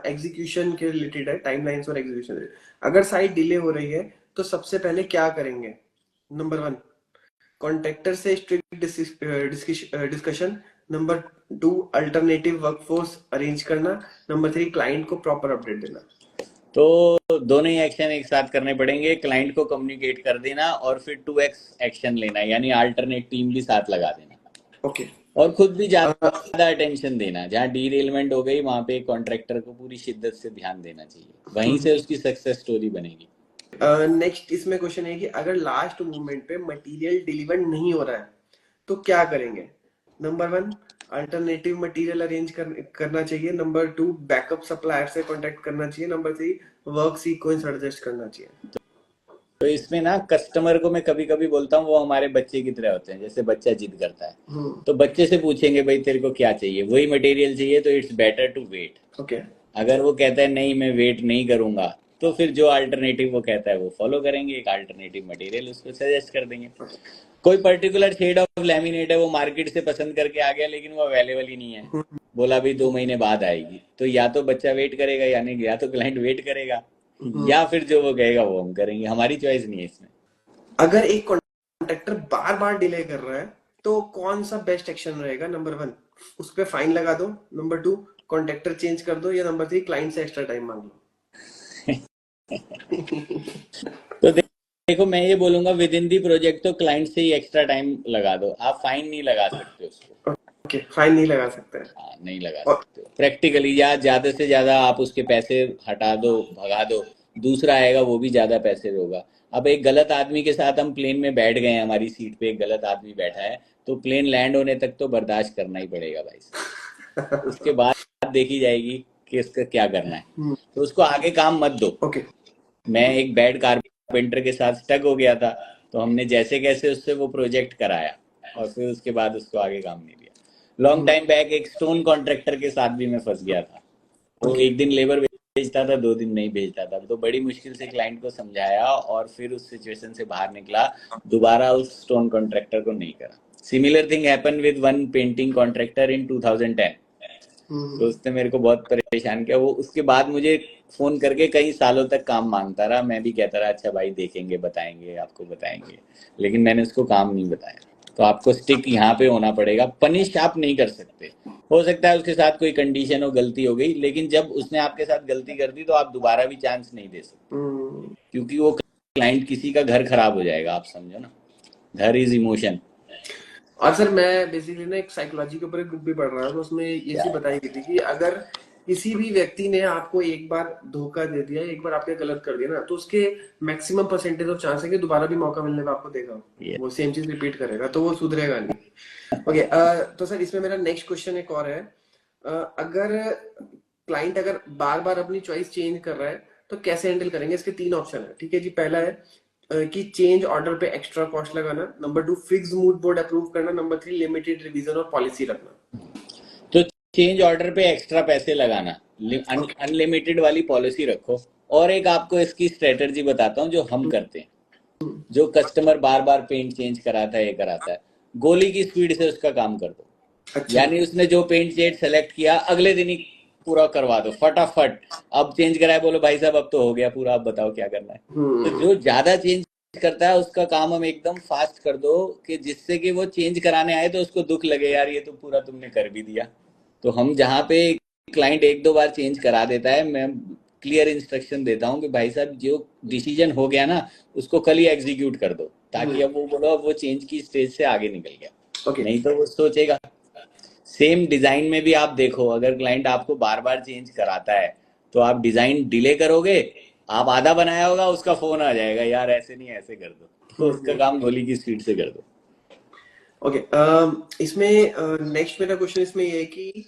एग्जीक्यूशन के रिलेटेड है, टाइमलाइंस और एग्जीक्यूशन। अगर साइट डिले हो रही है तो सबसे पहले क्या करेंगे? नंबर 1 कॉन्ट्रैक्टर से strict discussion, number 2 alternative workforce arrange करना, नंबर 3 क्लाइंट को प्रॉपर अपडेट देना। तो दोनों ही एक्शन एक साथ करने पड़ेंगे, क्लाइंट को कम्युनिकेट कर देना और फिर 2x एक्शन लेना, यानी अल्टरनेट टीम भी साथ लगा देना। ओके। और खुद भी ज्यादा अटेंशन देना, जहाँ डीरेलमेंट हो गई वहां पे कॉन्ट्रैक्टर को पूरी शिद्दत से ध्यान देना चाहिए, वहीं से उसकी सक्सेस स्टोरी बनेगी। नेक्स्ट इसमें क्वेश्चन है कि अगर लास्ट मोमेंट पे मटेरियल डिलीवर नहीं हो रहा है तो क्या करेंगे? नंबर 1 अल्टरनेटिव मटेरियल अरेंज करना चाहिए, नंबर 2 बैकअप सप्लायर से कांटेक्ट करना चाहिए, नंबर 3 वर्क सीक्वेंस एडजस्ट करना चाहिए। तो इसमें ना कस्टमर को मैं कभी कभी बोलता हूँ वो हमारे बच्चे की तरह होते हैं। जैसे बच्चा जिद करता है तो बच्चे से पूछेंगे भाई तेरे को क्या चाहिए, वही मटेरियल चाहिए, तो it's better to wait. Okay. अगर वो कहता है नहीं मैं वेट नहीं करूंगा, तो फिर जो अल्टरनेटिव वो कहता है वो फॉलो करेंगे, एक अल्टरनेटिव मटेरियल उसको सजेस्ट कर देंगे। कोई पर्टिकुलर शेड ऑफ लैमिनेट है वो मार्केट से पसंद करके आ गया लेकिन वो अवेलेबल ही नहीं है, बोला भी 2 महीने बाद आएगी, तो या तो बच्चा वेट करेगा, यानी या तो क्लाइंट वेट करेगा, या फिर जो वो कहेगा वो हम करेंगे, हमारी चॉइस नहीं है इसमें। अगर एक कॉन्ट्रैक्टर बार बार डिले कर रहा है तो कौन सा बेस्ट एक्शन रहेगा? नंबर 1 उस पर फाइन लगा दो, नंबर 2 कॉन्ट्रैक्टर चेंज कर दो, या नंबर 3 क्लाइंट से एक्स्ट्रा टाइम मांग लो। तो देखो मैं ये बोलूंगा विद इन दी प्रोजेक्ट तो क्लाइंट से ही एक्स्ट्रा टाइम लगा दो, आप फाइन नहीं लगा सकते उसको। ओके, फाइन नहीं लगा सकते हैं। हाँ नहीं लगा सकते हो प्रैक्टिकली, या ज्यादा से ज्यादा आप उसके पैसे हटा दो, भगा दो, दूसरा आएगा वो भी ज्यादा पैसे देगा। अब एक गलत आदमी के साथ हम प्लेन में बैठ गए हैं, हमारी सीट पे एक गलत आदमी बैठा है, तो प्लेन लैंड होने तक तो बर्दाश्त करना ही पड़ेगा भाई, उसके बाद देखी जाएगी कि इसका क्या करना है, तो उसको आगे काम मत दो। ओके। मैं एक बैड कारपेंटर के साथ स्टक हो गया था, तो हमने जैसे कैसे उससे वो प्रोजेक्ट कराया और फिर उसके बाद उसको आगे काम नहीं दिया। लॉन्ग टाइम बैक एक स्टोन कॉन्ट्रैक्टर के साथ भी मैं फंस गया था, वो एक दिन लेबर भेजता था 2 दिन नहीं भेजता था, तो बड़ी मुश्किल से क्लाइंट को समझाया और फिर उस सिचुएशन से बाहर निकला, दोबारा उस स्टोन कॉन्ट्रैक्टर को नहीं करा। Similar thing happen with one painting contractor in 2010। तो उसने मेरे को बहुत परेशान किया। वो उसके बाद मुझे फोन करके कई सालों तक काम मांगता रहा। मैं भी कहता रहा अच्छा भाई देखेंगे, बताएंगे, आपको बताएंगे, लेकिन मैंने उसको काम नहीं बताया। तो आपको स्टिक यहाँ पे होना पड़ेगा। पनिश आप नहीं कर सकते। हो सकता है उसके साथ कोई कंडीशन हो, गलती हो गई, लेकिन जब उसने आपके साथ गलती कर दी तो आप दोबारा भी चांस नहीं दे सकते, क्योंकि वो क्लाइंट किसी का घर खराब हो जाएगा। आप समझो ना, घर इज इमोशन। और सर मैं बेसिकली ना एक साइकोलॉजी के ऊपर एक बुक भी पढ़ रहा था, तो उसमें ये चीज बताई गई थी कि अगर किसी भी व्यक्ति ने आपको एक बार धोखा दे दिया, एक बार आपने गलत कर दिया ना, तो उसके मैक्सिमम परसेंटेज ऑफ चांस है कि दोबारा भी मौका मिलने पे आपको देगा, वो सेम चीज रिपीट करेगा, तो वो सुधरेगा नहीं। ओके, तो सर इसमें मेरा नेक्स्ट क्वेश्चन एक और है। अगर क्लाइंट अगर बार बार अपनी चॉइस चेंज कर रहा है तो कैसे हैंडल करेंगे? इसके 3 ऑप्शन है, ठीक है जी। पहला है कि चेंज ऑर्डर पे एक्स्ट्रा कॉस्ट लगाना, number 2 fix mood board approve करना, नंबर 3 लिमिटेड रिवीजन और पॉलिसी रखना। तो चेंज ऑर्डर पे एक्स्ट्रा पैसे लगाना, अनलिमिटेड वाली पॉलिसी रखो। और एक आपको इसकी स्ट्रेटजी बताता हूँ जो हम करते हैं। जो कस्टमर बार बार पेंट चेंज कराता है, ये कराता है, गोली की स्पीड से उसका काम कर दो। अच्छा। यानी उसने जो पेंट शेड सेलेक्ट किया अगले दिन ही पूरा करवा दो फटाफट। अब चेंज कराए, बोलो भाई साहब अब तो हो गया पूरा, अब बताओ क्या करना है। तो जो ज्यादा चेंज करता है उसका काम हम एकदम फास्ट कर दो, कि जिससे कि वो चेंज कराने आए तो उसको दुख लगे, यार ये तो पूरा तुमने कर भी दिया। तो हम जहाँ पे क्लाइंट 1-2 बार चेंज करा देता है, मैं क्लियर इंस्ट्रक्शन देता हूँ कि भाई साहब जो डिसीजन हो गया ना उसको कल ही एग्जीक्यूट कर दो, ताकि अब वो बोलो अब वो चेंज की स्टेज से आगे निकल गया। नहीं तो वो सोचेगा। सेम डिजाइन में भी आप देखो, अगर क्लाइंट आपको बार बार चेंज कराता है तो आप डिजाइन डिले करोगे, आप आधा बनाया होगा, उसका फोन आ जाएगा यार ऐसे नहीं ऐसे कर दो, तो उसका काम गोली की स्पीड से कर दो। ओके, इसमें नेक्स्ट मेरा क्वेश्चन इसमें ये है कि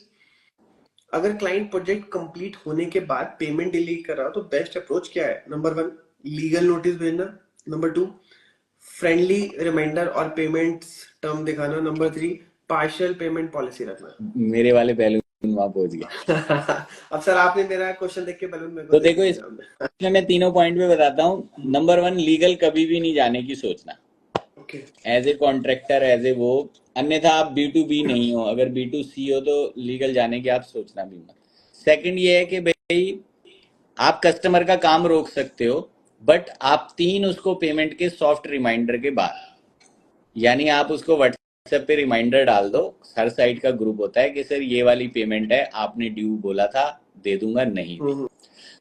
अगर क्लाइंट प्रोजेक्ट कंप्लीट होने के बाद पेमेंट डिले कर रहा तो बेस्ट अप्रोच क्या है? नंबर 1 लीगल नोटिस भेजना, नंबर 2 फ्रेंडली रिमाइंडर और पेमेंट टर्म दिखाना, नंबर 3 पार्शियल पेमेंट पॉलिसी रखना। मेरे वाले बैलून वहां पहुंच गया। अब सर आपने मेरा क्वेश्चन देख के बैलून मेरे को तो दे देखो दिया। इसमें मैं तीनों पॉइंट पे बताता हूँ। नंबर 1, लीगल कभी भी नहीं जाने की सोचना, okay. As a contractor, as a वो। अन्यथा आप B2B नहीं हो, अगर B2C हो तो लीगल जाने की आप सोचना भी मत। सेकंड ये है कि भाई आप कस्टमर का काम रोक सकते हो, बट आप 3 उसको पेमेंट के सॉफ्ट रिमाइंडर के बाद, यानी आप उसको व्हाट्सएप पे रिमाइंडर डाल दो। हर साइट का ग्रुप होता है कि सर ये वाली पेमेंट है, आपने ड्यू बोला था, दे दूंगा, नहीं दी।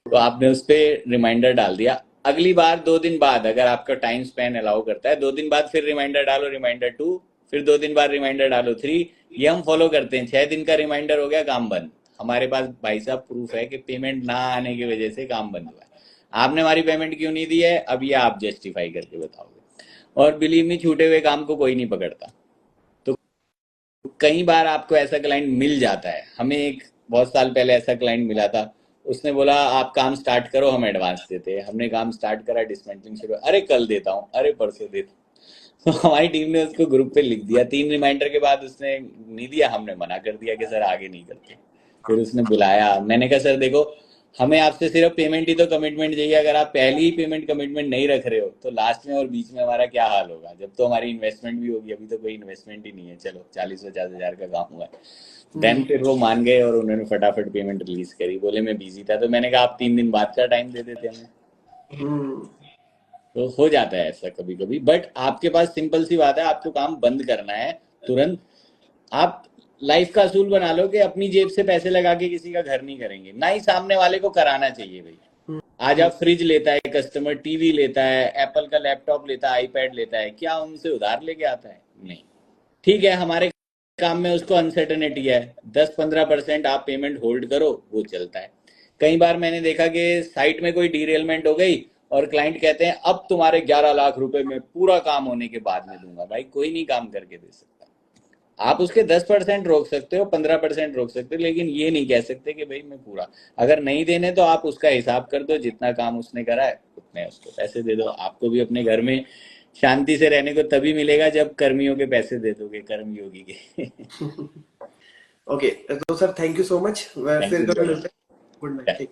तो आपने उस पर रिमाइंडर डाल दिया। अगली बार 2 दिन बाद, अगर आपका टाइम स्पैन अलाउ करता है, 2 दिन बाद फिर रिमाइंडर डालो, रिमाइंडर 2, फिर 2 दिन बाद रिमाइंडर डालो 3। ये हम फॉलो करते हैं। 6 दिन का रिमाइंडर हो गया, काम बंद। हमारे पास भाई साहब प्रूफ है कि पेमेंट ना आने की वजह से काम बंद हुआ है। आपने हमारी पेमेंट क्यों नहीं दी है, अब ये आप जस्टिफाई करके बताओगे। और बिलीव मी, छूटे हुए काम को कोई नहीं पकड़ता। तो कई बार आपको ऐसा क्लाइंट मिल जाता है। हमें एक बहुत साल पहले ऐसा क्लाइंट मिला था, उसने बोला आप काम स्टार्ट करो, हम एडवांस देते हैं। हमने काम स्टार्ट करा, डिसमेंटलिंग शुरू, अरे कल देता हूँ, अरे परसों देता हूँ। तो हमारी टीम ने उसको ग्रुप पे लिख दिया। 3 रिमाइंडर के बाद उसने नहीं दिया, हमने मना कर दिया कि सर आगे नहीं करते। फिर उसने बुलाया, मैंने कहा सर देखो, हमें आपसे सिर्फ पेमेंट ही तो कमिटमेंट चाहिए। अगर आप पहले ही पेमेंट कमिटमेंट नहीं रख रहे हो तो लास्ट में और बीच में हमारा क्या हाल होगा, जब तो हमारी इन्वेस्टमेंट भी होगी। अभी तो कोई इन्वेस्टमेंट ही नहीं है, चलो 40-50 हजार का काम हुआ है। देन फिर वो मान गए और उन्होंने फटाफट पेमेंट रिलीज करी। बोले मैं बिजी था, तो मैंने कहा आप 3 दिन बाद का टाइम दे देते हमें। तो हो जाता है ऐसा कभी कभी, बट आपके पास सिंपल सी बात है, आपको काम बंद करना है तुरंत। आप लाइफ का असूल बना लो कि अपनी जेब से पैसे लगा के किसी का घर नहीं करेंगे, ना ही सामने वाले को कराना चाहिए भाई। आज आप फ्रिज लेता है कस्टमर, टीवी लेता है, एप्पल का लैपटॉप लेता है, आईपैड लेता है, क्या उनसे उधार लेके आता है? नहीं। ठीक है, हमारे काम में उसको अनसर्टेनिटी है, 10-15% आप पेमेंट होल्ड करो, वो चलता है। कई बार मैंने देखा कि साइट में कोई डीरेलमेंट हो गई और क्लाइंट कहते हैं अब तुम्हारे 11 लाख रुपए में पूरा काम होने के बाद में दूंगा। भाई कोई नहीं काम करके दे सकता। आप उसके 10% रोक सकते हो, 15% रोक सकते हो, लेकिन ये नहीं कह सकते कि भाई मैं पूरा। अगर नहीं देने तो आप उसका हिसाब कर दो, जितना काम उसने करा है उतने उसको पैसे दे दो। आपको भी अपने घर में शांति से रहने को तभी मिलेगा जब कर्मियों के पैसे दे दोगे, कर्मयोगी के। ओके, तो sir thank you so much, thank फिर यू कभी ब्रदर। मिलते हैं। Good night.